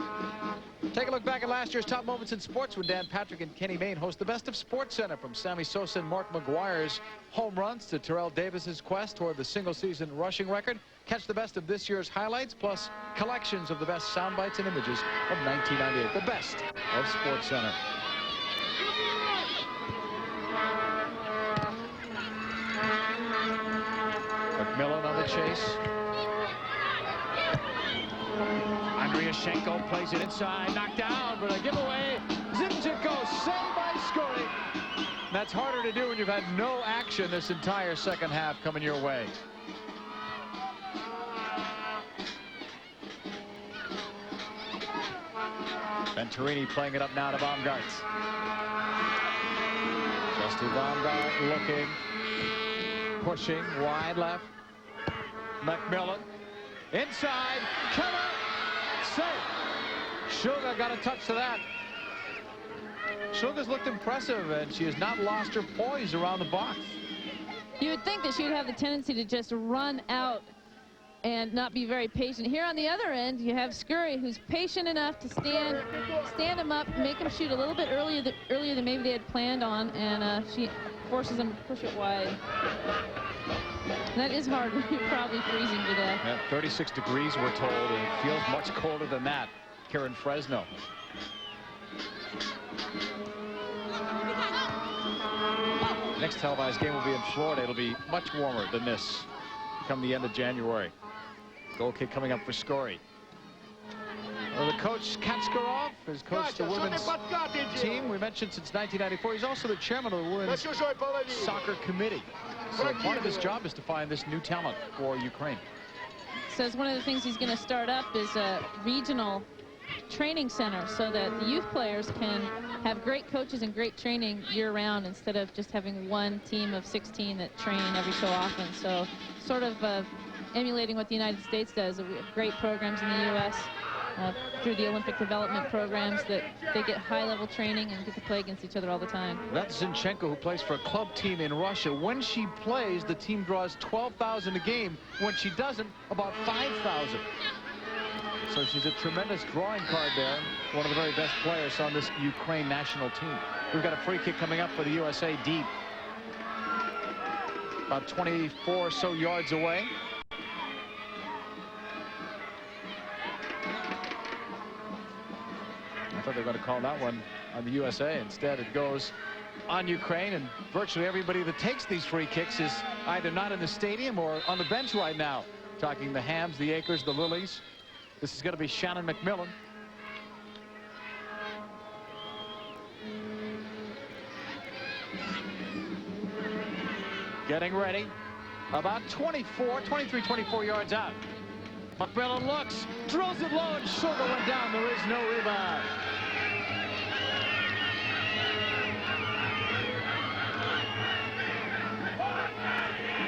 Take a look back at last year's top moments in sports when Dan Patrick and Kenny Mayne host the Best of Sports Center, from Sammy Sosa and Mark McGuire's home runs to Terrell Davis's quest toward the single-season rushing record. Catch the best of this year's highlights, plus collections of the best sound bites and images of 1998. The Best of Sports Center. MacMillan on the chase. Andryuschenko plays it inside, knocked down, but a giveaway. Izhko saved by Scurry. That's harder to do when you've had no action this entire second half coming your way. Venturini playing it up now to Baumgardt. Justi Baumgardt looking, pushing wide left. MacMillan inside. Keller. Safe. Shulga got a touch to that. Shulga's looked impressive, and she has not lost her poise around the box. You would think that she would have the tendency to just run out and not be very patient. Here on the other end, you have Scurry, who's patient enough to stand him up, make him shoot a little bit earlier than maybe they had planned on, and she forces him to push it wide. And that is hard when you're probably freezing to death. Yeah, 36 degrees, we're told, and it feels much colder than that here in Fresno. Next televised game will be in Florida. It'll be much warmer than this come the end of January. Goal kick coming up for Scurry. Well, the coach, Katskarov, has coached the women's team, we mentioned, since 1994. He's also the chairman of the women's soccer committee. So part of his job is to find this new talent for Ukraine. Says one of the things he's going to start up is a regional training center so that the youth players can have great coaches and great training year-round instead of just having one team of 16 that train every so often. So sort of emulating what the United States does. We have great programs in the U.S. Through the Olympic development programs that they get high-level training and get to play against each other all the time. That's Zinchenko, who plays for a club team in Russia. When she plays, the team draws 12,000 a game. When she doesn't, about 5,000. So she's a tremendous drawing card there. One of the very best players on this Ukraine national team. We've got a free kick coming up for the USA deep. About 24 or so yards away. thought they were going to call that one on the USA. Instead, it goes on Ukraine, and virtually everybody that takes these free kicks is either not in the stadium or on the bench right now. Talking the Hamms, the Akers, the Lillys. This is going to be Shannon MacMillan. Getting ready. About 23, 24 yards out. MacMillan looks, drills it low, and Shulga went down. There is no rebound.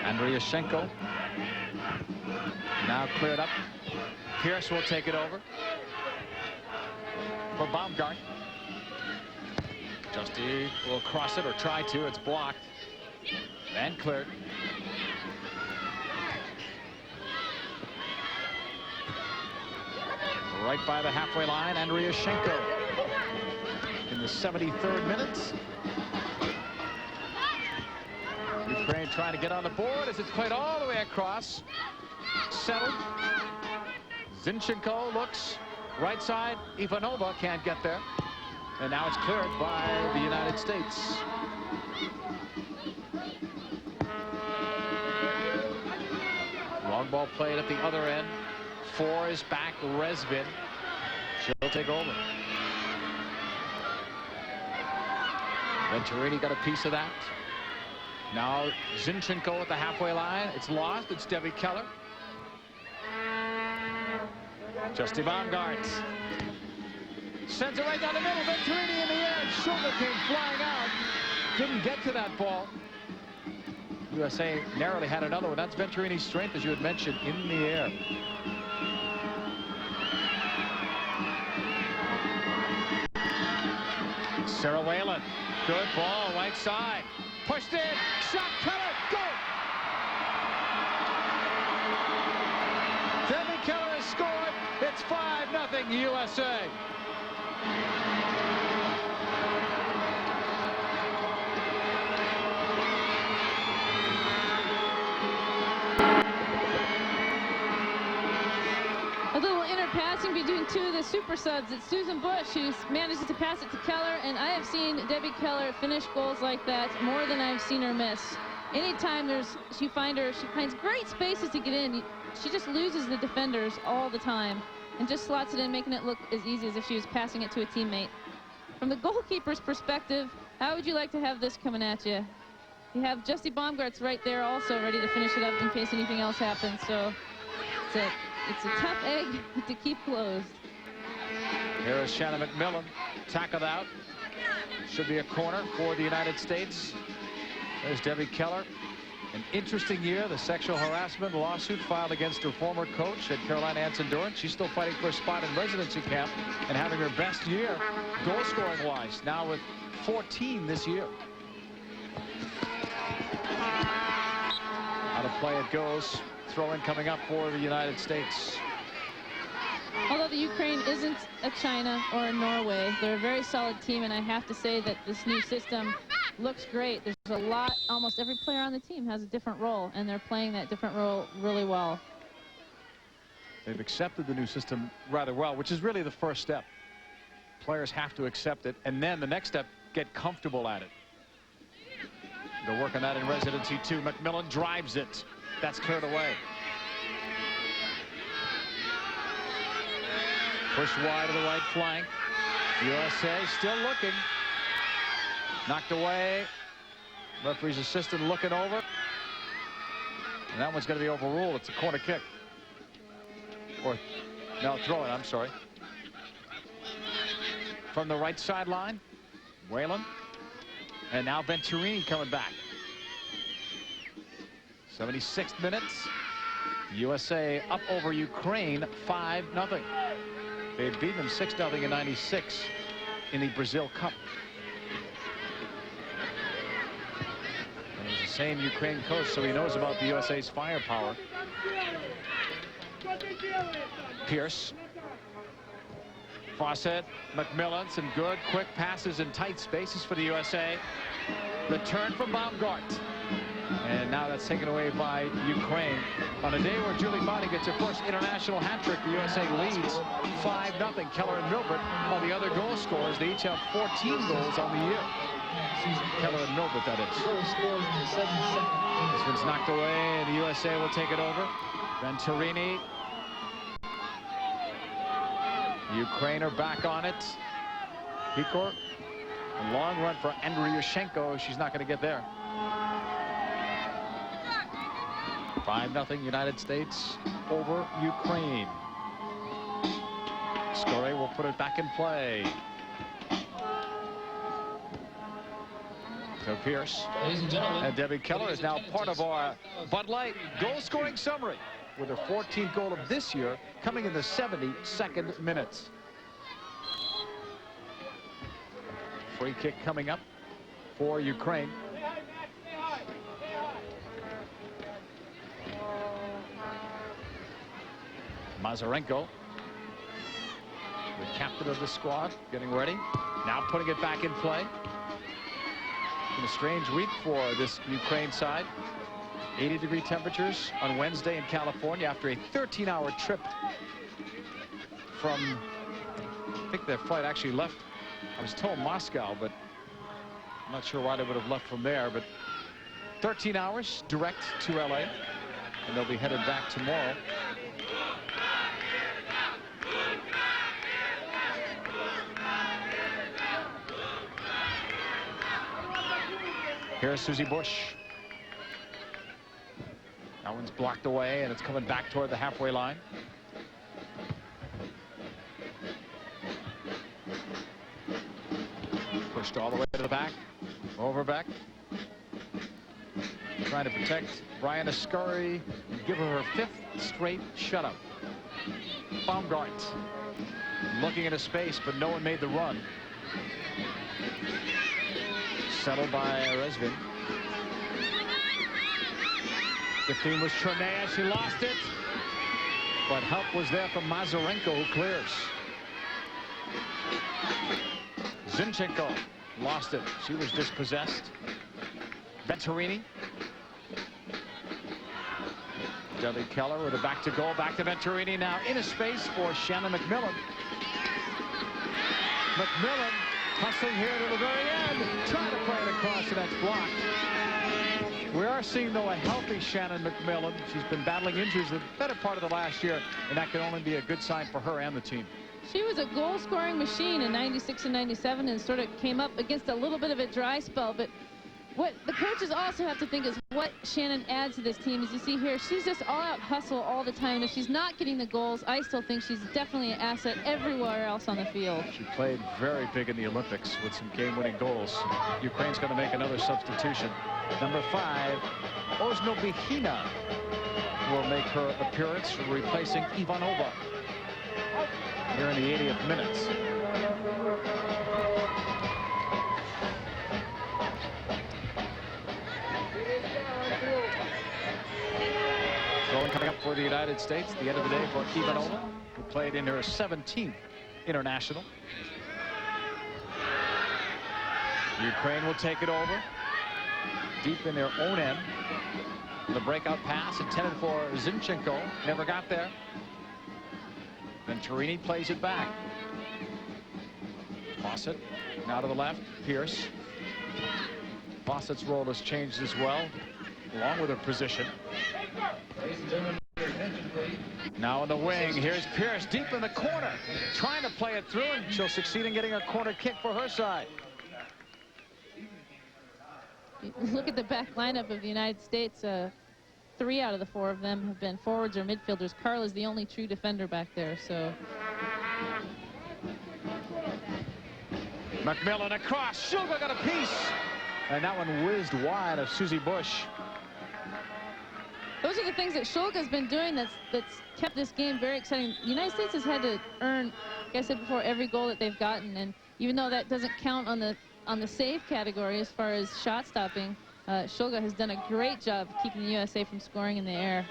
Andryuschenko now cleared up. Pearce will take it over for Baumgardt. Justi will cross it, or try to. It's blocked and cleared. Right by the halfway line, Andryuschenko in the 73rd minute. Ukraine trying to get on the board as it's played all the way across. Settled. Zinchenko looks right side. Ivanova can't get there. And now it's cleared by the United States. Long ball played at the other end. 4 is back. Rezvin. She'll take over. Venturini got a piece of that. Now Zinchenko at the halfway line. It's lost. It's Debbie Keller. Justi Baumgardt sends it right down the middle. Venturini in the air. Shulga came flying out. Didn't get to that ball. USA narrowly had another one. That's Venturini's strength, as you had mentioned, in the air. Sara Whalen. Good ball, right side. Pushed in. Shot, Keller, goal! Debbie Keller has scored. It's 5-0 USA. A little interpassing between two of the super subs. It's Susan Bush who manages to pass it to Keller, and I have seen Debbie Keller finish goals like that more than I've seen her miss. Anytime she finds great spaces to get in. She just loses the defenders all the time and just slots it in, making it look as easy as if she was passing it to a teammate. From the goalkeeper's perspective, how would you like to have this coming at you? You have Justi Baumgardt's right there also ready to finish it up in case anything else happens. So it's a tough egg to keep closed. Here is Shannon MacMillan, tackled out. Should be a corner for the United States. There's Debbie Keller. An interesting year. The sexual harassment lawsuit filed against her former coach at Carolina Anson-Durant. She's still fighting for a spot in residency camp and having her best year goal scoring wise, now with 14 this year. Out of play it goes. Throw-in coming up for the United States. Although the Ukraine isn't a China or a Norway, they're a very solid team, and I have to say that this new system looks great. There's a lot, almost every player on the team has a different role, and they're playing that different role really well. They've accepted the new system rather well, which is really the first step. Players have to accept it, and then the next step, get comfortable at it. They'll work on that in residency too. MacMillan drives it. That's cleared away. Push wide to the right flank. USA still looking. Knocked away. Referee's assistant looking over. And that one's going to be overruled. It's a corner kick. Or, no, throw it, I'm sorry. From the right sideline, Whalen. And now Venturini coming back. 76th minute. USA up over Ukraine 5-0. They had beaten them 6-0 in '96 in the Brazil Cup. And it was the same Ukraine coach, so he knows about the USA's firepower. Pearce. Fawcett, MacMillan, some good quick passes in tight spaces for the USA. The turn from Baumgardt. And now that's taken away by Ukraine. On a day where Julie Foudy gets her first international hat trick, the USA leads 5-0. Keller and Milbrett are the other goal scorers. They each have 14 goals on the year. Keller and Milbrett, that is. This one's knocked away, and the USA will take it over. Venturini. Ukraine are back on it. Hikor. A long run for Andryuschenko. She's not going to get there. 5-0 United States over Ukraine. Scurry will put it back in play. So Pearce and Debbie Keller is now part of our Bud Light goal-scoring summary with her 14th goal of this year coming in the 72nd minutes. Free kick coming up for Ukraine. Mazurenko, the captain of the squad, getting ready. Now putting it back in play. Been a strange week for this Ukraine side. 80-degree temperatures on Wednesday in California after a 13-hour trip from, I think their flight actually left, I was told Moscow, but I'm not sure why they would have left from there. But 13 hours direct to LA, and they'll be headed back tomorrow. Here's Susie Bush. That one's blocked away, and it's coming back toward the halfway line. Pushed all the way to the back. Overbeck. Trying to protect Brianna Scurry and give her her 5th straight shutout. Baumgardt looking into space, but no one made the run. Settled by Rezvin. 15 was Tronea. She lost it. But help was there from Mazurenko, who clears. Izhko lost it. She was dispossessed. Venturini. Debbie Keller with a back to goal. Back to Venturini now in a space for Shannon MacMillan. MacMillan hustling here to the very end. Trying to play it across, and that's blocked. We are seeing, though, a healthy Shannon MacMillan. She's been battling injuries the better part of the last year, and that can only be a good sign for her and the team. She was a goal-scoring machine in 96 and 97 and sort of came up against a little bit of a dry spell. But what the coaches also have to think is what Shannon adds to this team. As you see here, she's just all-out hustle all the time. And if she's not getting the goals, I still think she's definitely an asset everywhere else on the field. She played very big in the Olympics with some game-winning goals. Ukraine's going to make another substitution. Number 5, Oznobihina will make her appearance, replacing Ivanova here in the 80th minute. Throwing coming up for the United States. The end of the day for Ivanova, who played in her 17th international. Ukraine will take it over. Deep in their own end. The breakout pass intended for Izhko. Never got there. Venturini plays it back. Fawcett now to the left. Pearce. Fawcett's role has changed as well, along with her position. Now in the wing, here's Pearce deep in the corner, trying to play it through, and she'll succeed in getting a corner kick for her side. Look at the back lineup of the United States. 3 out of the 4 of them have been forwards or midfielders. Carl is the only true defender back there. So MacMillan across. Shulga got a piece, and that one whizzed wide of Susie Bush. Those are the things that Shulga's been doing that's kept this game very exciting. The United States has had to earn, like I said before, every goal that they've gotten, and even though that doesn't count on the save category as far as shot stopping, Shulga has done a great job keeping the USA from scoring in the air.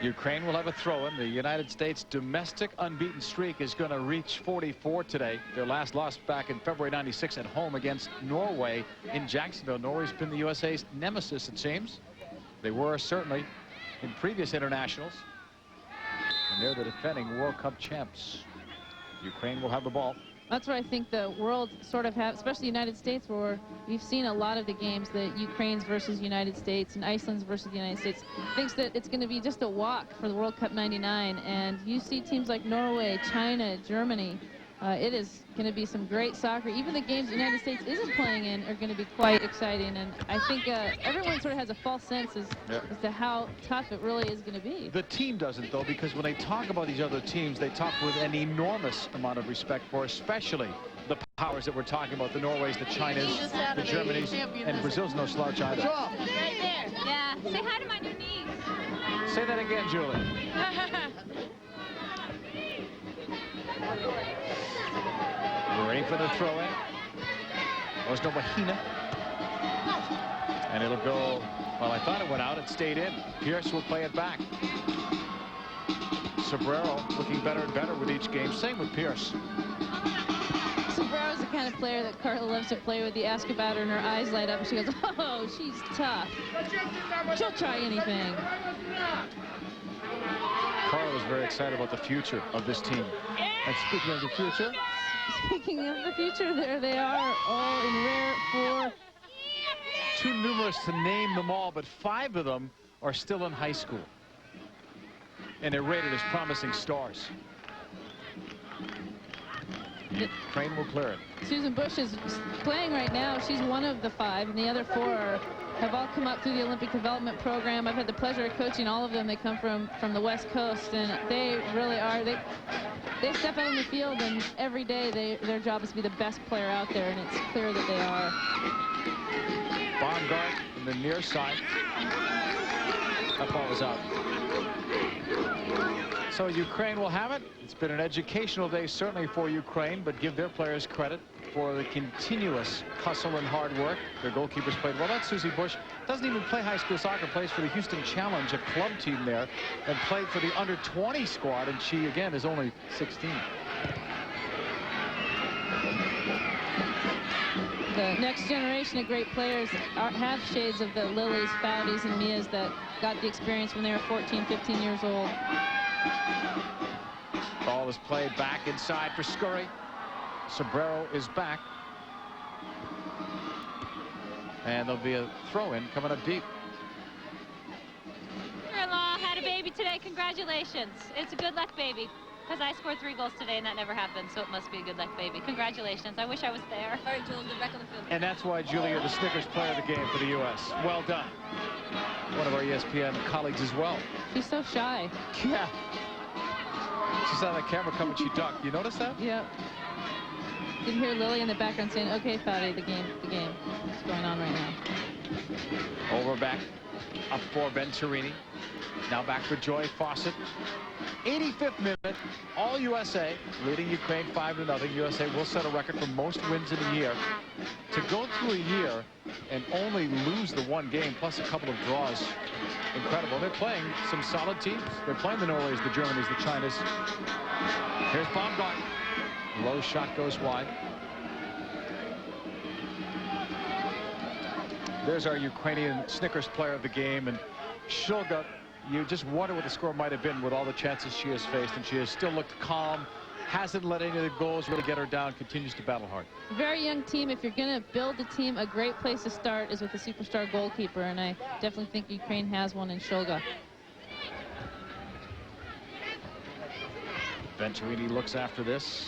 Ukraine will have a throw-in. The United States domestic unbeaten streak is going to reach 44 today. Their last loss back in February '96 at home against Norway in Jacksonville. Norway's been the USA's nemesis, it seems. They were certainly in previous internationals. And they're the defending World Cup champs. Ukraine will have the ball. That's where I think the world sort of have, especially the United States, where we've seen a lot of the games, the Ukraine's versus United States and Iceland's versus the United States, thinks that it's going to be just a walk for the World Cup '99. And you see teams like Norway, China, Germany. It is going to be some great soccer. Even the games the United States isn't playing in are going to be quite exciting. And I think everyone sort of has a false sense as to how tough it really is going to be. The team doesn't, though, because when they talk about these other teams, they talk with an enormous amount of respect for especially the powers that we're talking about, the Norways, the Chinas, the Germanys, and Brazil's no slouch either. Right there. Yeah. Say hi to my new niece. Say that again, Julie. We're ready for the throw-in. There's no Mahina. And it'll go, well, I thought it went out. It stayed in. Pearce will play it back. Sobrero looking better and better with each game. Same with Pearce. Sobrero's the kind of player that Carla loves to play with. You ask about her and her eyes light up and she goes, oh, she's tough. She'll try anything. Carla is very excited about the future of this team. And speaking of the future. Speaking of the future, there they are, all in rare for. Too numerous to name them all, but 5 of them are still in high school. And they're rated as promising stars. Ukraine will clear it. Susan Bush is playing right now. She's one of the 5, and the other 4 have all come up through the Olympic Development Program. I've had the pleasure of coaching all of them. They come from the West Coast, and they really are. They step out on the field, and every day their job is to be the best player out there, and it's clear that they are. Baumgardt in the near side. That ball is out. So Ukraine will have it. It's been an educational day, certainly for Ukraine, but give their players credit for the continuous hustle and hard work. Their goalkeepers played well. That's Susie Bush. Doesn't even play high school soccer, plays for the Houston Challenge, a club team there, and played for the under-20 squad, and she, again, is only 16. The next generation of great players have shades of the Lillys, Foudys, and Mias that got the experience when they were 14, 15 years old. Ball is played back inside for Scurry. Sobrero is back. And there'll be a throw-in coming up deep. Mother-in-law had a baby today. Congratulations. It's a good luck baby. Because I scored 3 goals today, and that never happened, so it must be a good luck baby. Congratulations. I wish I was there. All right, Julie, get back on the field. And that's why Julia, the Snickers player of the game for the U.S. Well done. One of our ESPN colleagues as well. She's so shy. Yeah. She saw the camera come and she ducked. You notice that? Yep. You can hear Lilly in the background saying, okay, Foudy, the game. What's going on right now? Overbeck up for Venturini. Now back for Joy Fawcett. 85th minute, all USA, leading Ukraine 5-0. USA will set a record for most wins in a year. To go through a year and only lose the 1 game, plus a couple of draws, incredible. They're playing some solid teams. They're playing the Norways, the Germanys, the Chinas. Here's Baumgardt. Low shot goes wide. There's our Ukrainian Snickers player of the game, and Shulga. You just wonder what the score might have been with all the chances she has faced, and she has still looked calm, hasn't let any of the goals really get her down, continues to battle hard. Very young team. If you're going to build a team, a great place to start is with a superstar goalkeeper, and I definitely think Ukraine has one in Shulga. Venturini looks after this.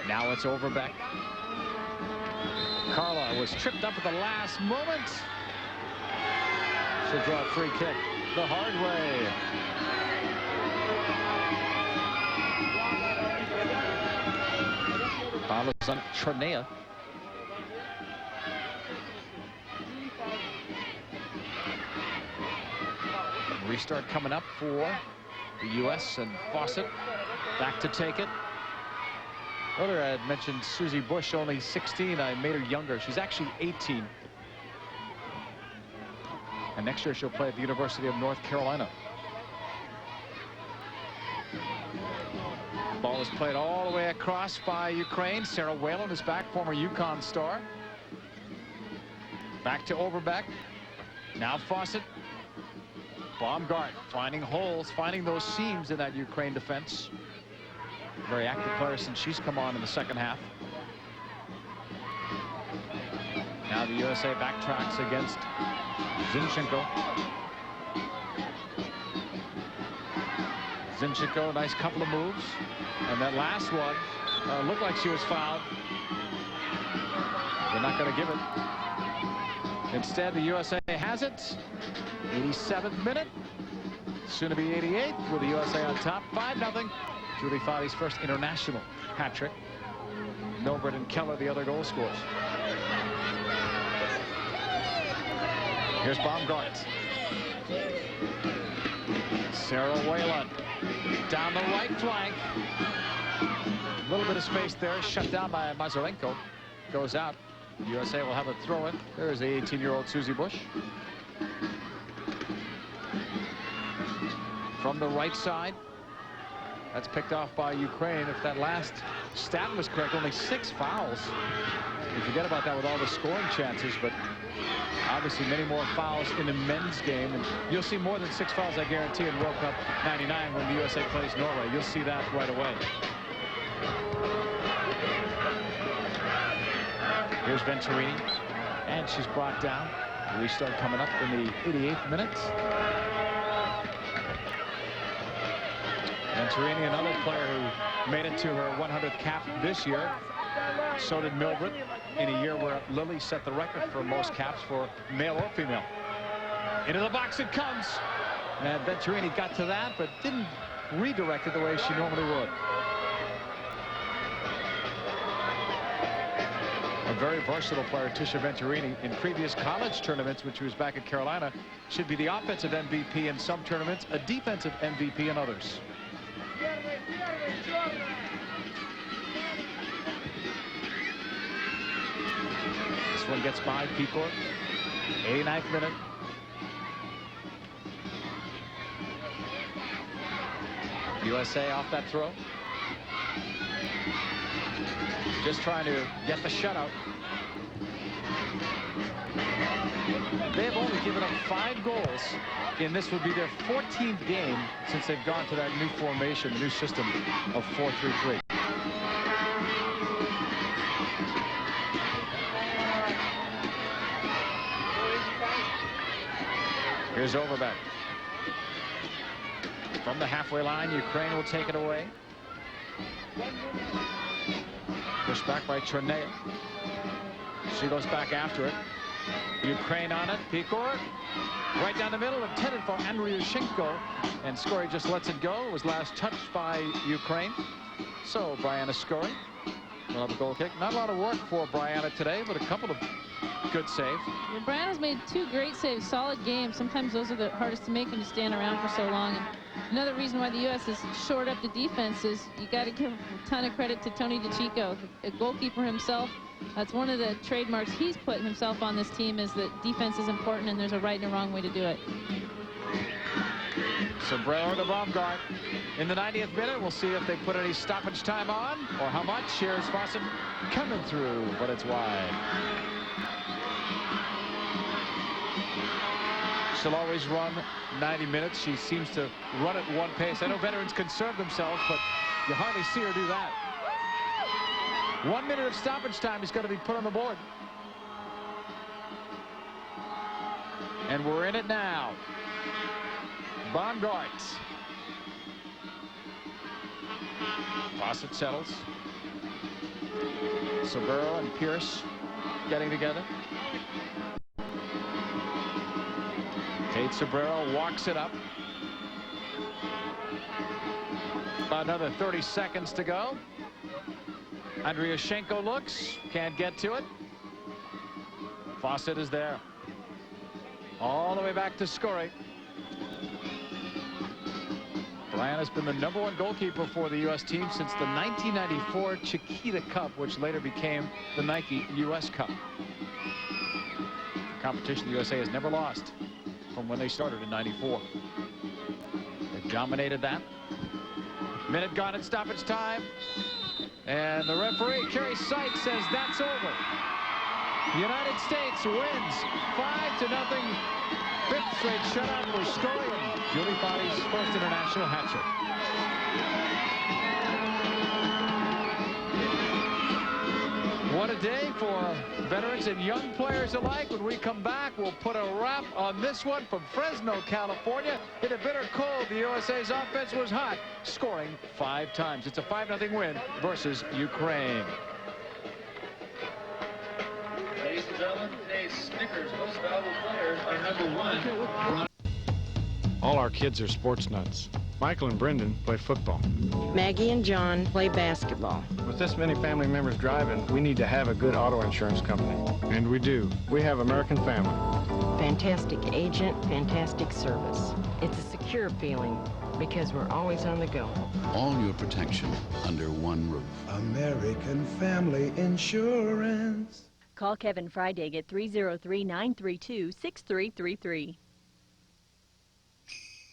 Now it's Overbeck. Carla was tripped up at the last moment. She'll draw a free kick the hard way. Ball's on Chornea. Restart coming up for the U.S. and Fawcett back to take it. Earlier I had mentioned Susie Bush, only 16. I made her younger. She's actually 18. And next year she'll play at the University of North Carolina. Ball is played all the way across by Ukraine. Sara Whalen is back, former UConn star. Back to Overbeck. Now Fawcett. Baumgardt finding holes, finding those seams in that Ukraine defense. Very active player since she's come on in the second half. Now the USA backtracks against Izhko. Izhko, nice couple of moves. And that last one looked like she was fouled. They're not going to give it. Instead, the USA has it. 87th minute. Soon to be 88th with the USA on top. 5-0. Julie Foudy's first international hat trick. Milbrett and Keller, the other goal scorers. Here's Baumgardt. Sara Whalen down the right flank. A little bit of space there, shut down by Mazurenko. Goes out. The USA will have a throw in. There's the 18-year-old Susie Bush. From the right side. That's picked off by Ukraine. If that last stat was correct, only 6 fouls. You forget about that with all the scoring chances, but obviously many more fouls in the men's game. And you'll see more than 6 fouls, I guarantee, in World Cup '99 when the USA plays Norway. You'll see that right away. Here's Venturini, and she's brought down. Restart coming up in the 88th minute. Venturini, another player who made it to her 100th cap this year. So did Milbrett in a year where Lilly set the record for most caps for male or female. Into the box it comes. And Venturini got to that, but didn't redirect it the way she normally would. A very versatile player, Tisha Venturini. In previous college tournaments, when she was back at Carolina, should be the offensive MVP in some tournaments, a defensive MVP in others. This one gets by Pearce. 89th minute. USA off that throw. Just trying to get the shutout. They have only given up 5 goals, and this would be their 14th game since they've gone to that new formation, the new system of 4-3-3. Here's Overbeck. From the halfway line, Ukraine will take it away. Pushed back by Chornea. She goes back after it. Ukraine on it. Pearce. Right down the middle, intended for Andryuschenko. And Scurry just lets it go. It was last touched by Ukraine. So Brianna Scurry will have a goal kick. Not a lot of work for Brianna today, but a couple of good saves. Yeah, Brianna's made 2 great saves. Solid games. Sometimes those are the hardest to make when you stand around for so long. And another reason why the U.S. has shored up the defense is you got to give a ton of credit to Tony DiCicco, a goalkeeper himself. That's one of the trademarks he's put himself on this team, is that defense is important and there's a right and a wrong way to do it. Sobrero to Baumgardt. In the 90th minute, we'll see if they put any stoppage time on or how much. Here's Fawcett coming through, but it's wide. She'll always run 90 minutes. She seems to run at one pace. I know veterans conserve themselves, but you hardly see her do that. 1 minute of stoppage time is going to be put on the board. And we're in it now. Baumgardt. Fawcett settles. Sobrero and Pearce getting together. Sobrero walks it up. About another 30 seconds to go. Andryuschenko looks, can't get to it. Fawcett is there. All the way back to Scurry. Brian has been the #1 goalkeeper for the U.S. team since the 1994 Chiquita Cup, which later became the Nike U.S. Cup. The competition the USA has never lost from when they started in '94. They They dominated that. Minute gone at stoppage time. And the referee, Kerry Sykes, says that's over. United States wins 5-0. Fifth straight shutout for Scurry and Julie Foudy's first international hat trick. What a day for veterans and young players alike. When we come back, we'll put a wrap on this one from Fresno, California. In a bitter cold, the USA's offense was hot, scoring 5 times. It's a 5-0 win versus Ukraine. Ladies and gentlemen, today's Snickers most valuable player are #1. All our kids are sports nuts. Michael and Brendan play football. Maggie and John play basketball. With this many family members driving, we need to have a good auto insurance company. And we do. We have American Family. Fantastic agent, fantastic service. It's a secure feeling because we're always on the go. All your protection under one roof. American Family Insurance. Call Kevin Friday at 303-932-6333.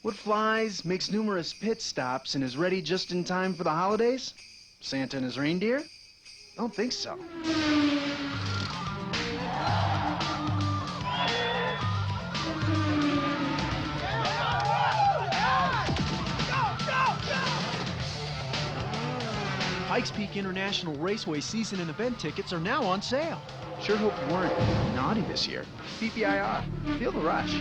What flies, makes numerous pit stops, and is ready just in time for the holidays? Santa and his reindeer? Don't think so. Pikes Peak International Raceway season and event tickets are now on sale. Sure hope you weren't naughty this year. PPIR. Feel the rush.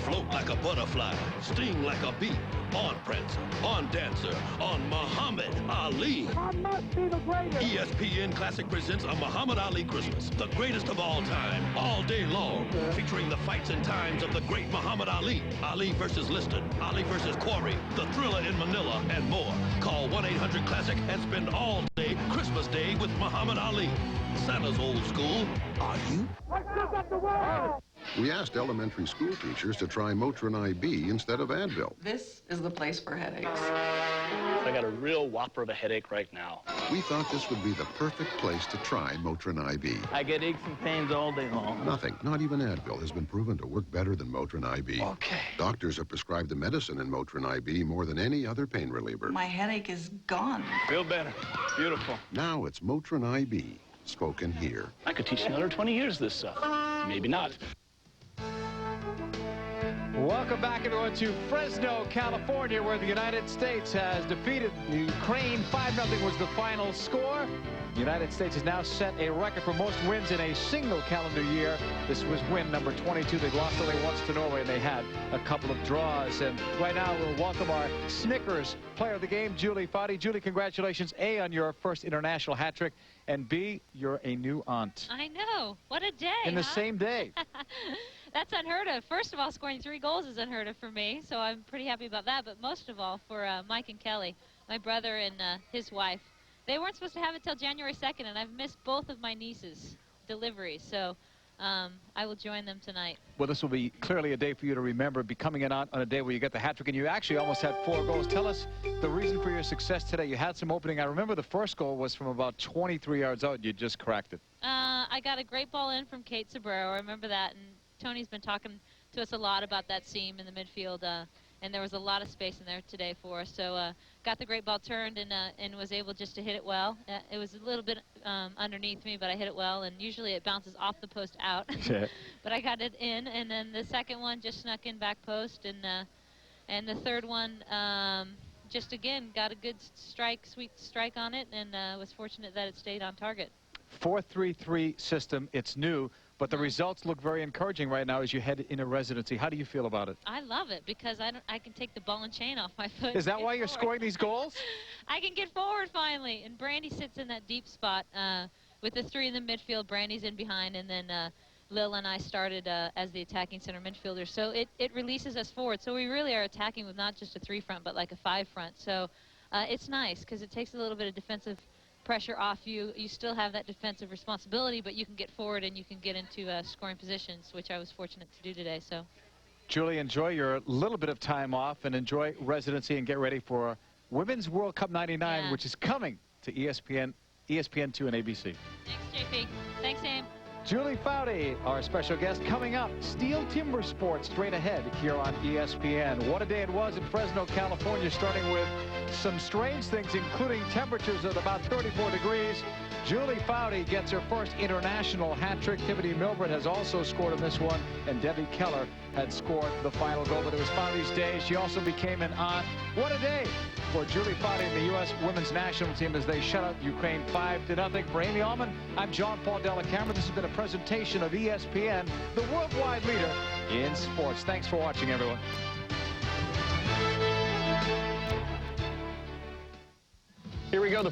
Float like a butterfly, sting like a bee, on Prancer, on Dancer, on Muhammad Ali. I must be the greatest. ESPN Classic presents a Muhammad Ali Christmas, the greatest of all time, all day long, featuring the fights and times of the great Muhammad Ali, Ali versus Liston, Ali versus Quarry, the Thriller in Manila, and more. Call 1-800-CLASSIC and spend all day Christmas Day with Muhammad Ali. Santa's old school. Are you? I shook up the world. We asked elementary school teachers to try Motrin IB instead of Advil. This is the place for headaches. I got a real whopper of a headache right now. We thought this would be the perfect place to try Motrin IB. I get aches and pains all day long. Nothing, not even Advil, has been proven to work better than Motrin IB. Okay. Doctors have prescribed the medicine in Motrin IB more than any other pain reliever. My headache is gone. Feel better. Beautiful. Now it's Motrin IB, spoken here. I could teach another 20 years this stuff. Maybe not. Welcome back, everyone, to Fresno, California, where the United States has defeated Ukraine. 5-0 was the final score. The United States has now set a record for most wins in a single calendar year. This was win number 22. They lost only once to Norway, and they had a couple of draws. And right now, we'll welcome our Snickers player of the game, Julie Foudy. Julie, congratulations, A, on your first international hat trick, and B, you're a new aunt. I know. What a day, In the same day. That's unheard of. First of all, scoring 3 goals is unheard of for me, so I'm pretty happy about that. But most of all, for Mike and Kelly, my brother and his wife. They weren't supposed to have it till January 2nd, and I've missed both of my nieces' deliveries, so I will join them tonight. Well, this will be clearly a day for you to remember, becoming an aunt on a day where you get the hat trick, and you actually almost had 4 goals. Tell us the reason for your success today. You had some opening. I remember the first goal was from about 23 yards out. You just cracked it. I got a great ball in from Kate Sobrero. I remember that, and Tony's been talking to us a lot about that seam in the midfield, and there was a lot of space in there today for us. So got the great ball turned and was able just to hit it well. It was a little bit underneath me, but I hit it well, and usually it bounces off the post out. Yeah. But I got it in, and then the second one just snuck in back post, and the third one just, again, got a good strike, sweet strike on it, and was fortunate that it stayed on target. 4-3-3 system. It's new, but the results look very encouraging right now as you head into residency. How do you feel about it? I love it because I can take the ball and chain off my foot. Is that why you're scoring these goals? I can get forward finally, and Brandy sits in that deep spot with the 3 in the midfield. Brandy's in behind, and then Lil and I started as the attacking center midfielder. So it releases us forward. So we really are attacking with not just a 3 front, but like a 5 front. So it's nice because it takes a little bit of defensive pressure off you. You still have that defensive responsibility, but you can get forward and you can get into scoring positions, which I was fortunate to do today. So, Julie, enjoy your little bit of time off and enjoy residency and get ready for Women's World Cup 99, yeah, which is coming to ESPN2 and ABC. Thanks, JP. Thanks, Aim. Julie Foudy, our special guest, coming up. Steel Timber Sports straight ahead here on ESPN. What a day it was in Fresno, California, starting with some strange things, including temperatures at about 34 degrees. Julie Foudy gets her first international hat trick. Tiffany Milbrett has also scored in this one, and Debbie Keller had scored the final goal. But it was Foudy's day. She also became an aunt. What a day for Julie Foudy and the U.S. women's national team as they shut out Ukraine 5-0. For Amy Allman, I'm John Paul Della Camera. This has been a presentation of ESPN, the worldwide leader in sports. Thanks for watching, everyone. Here we go.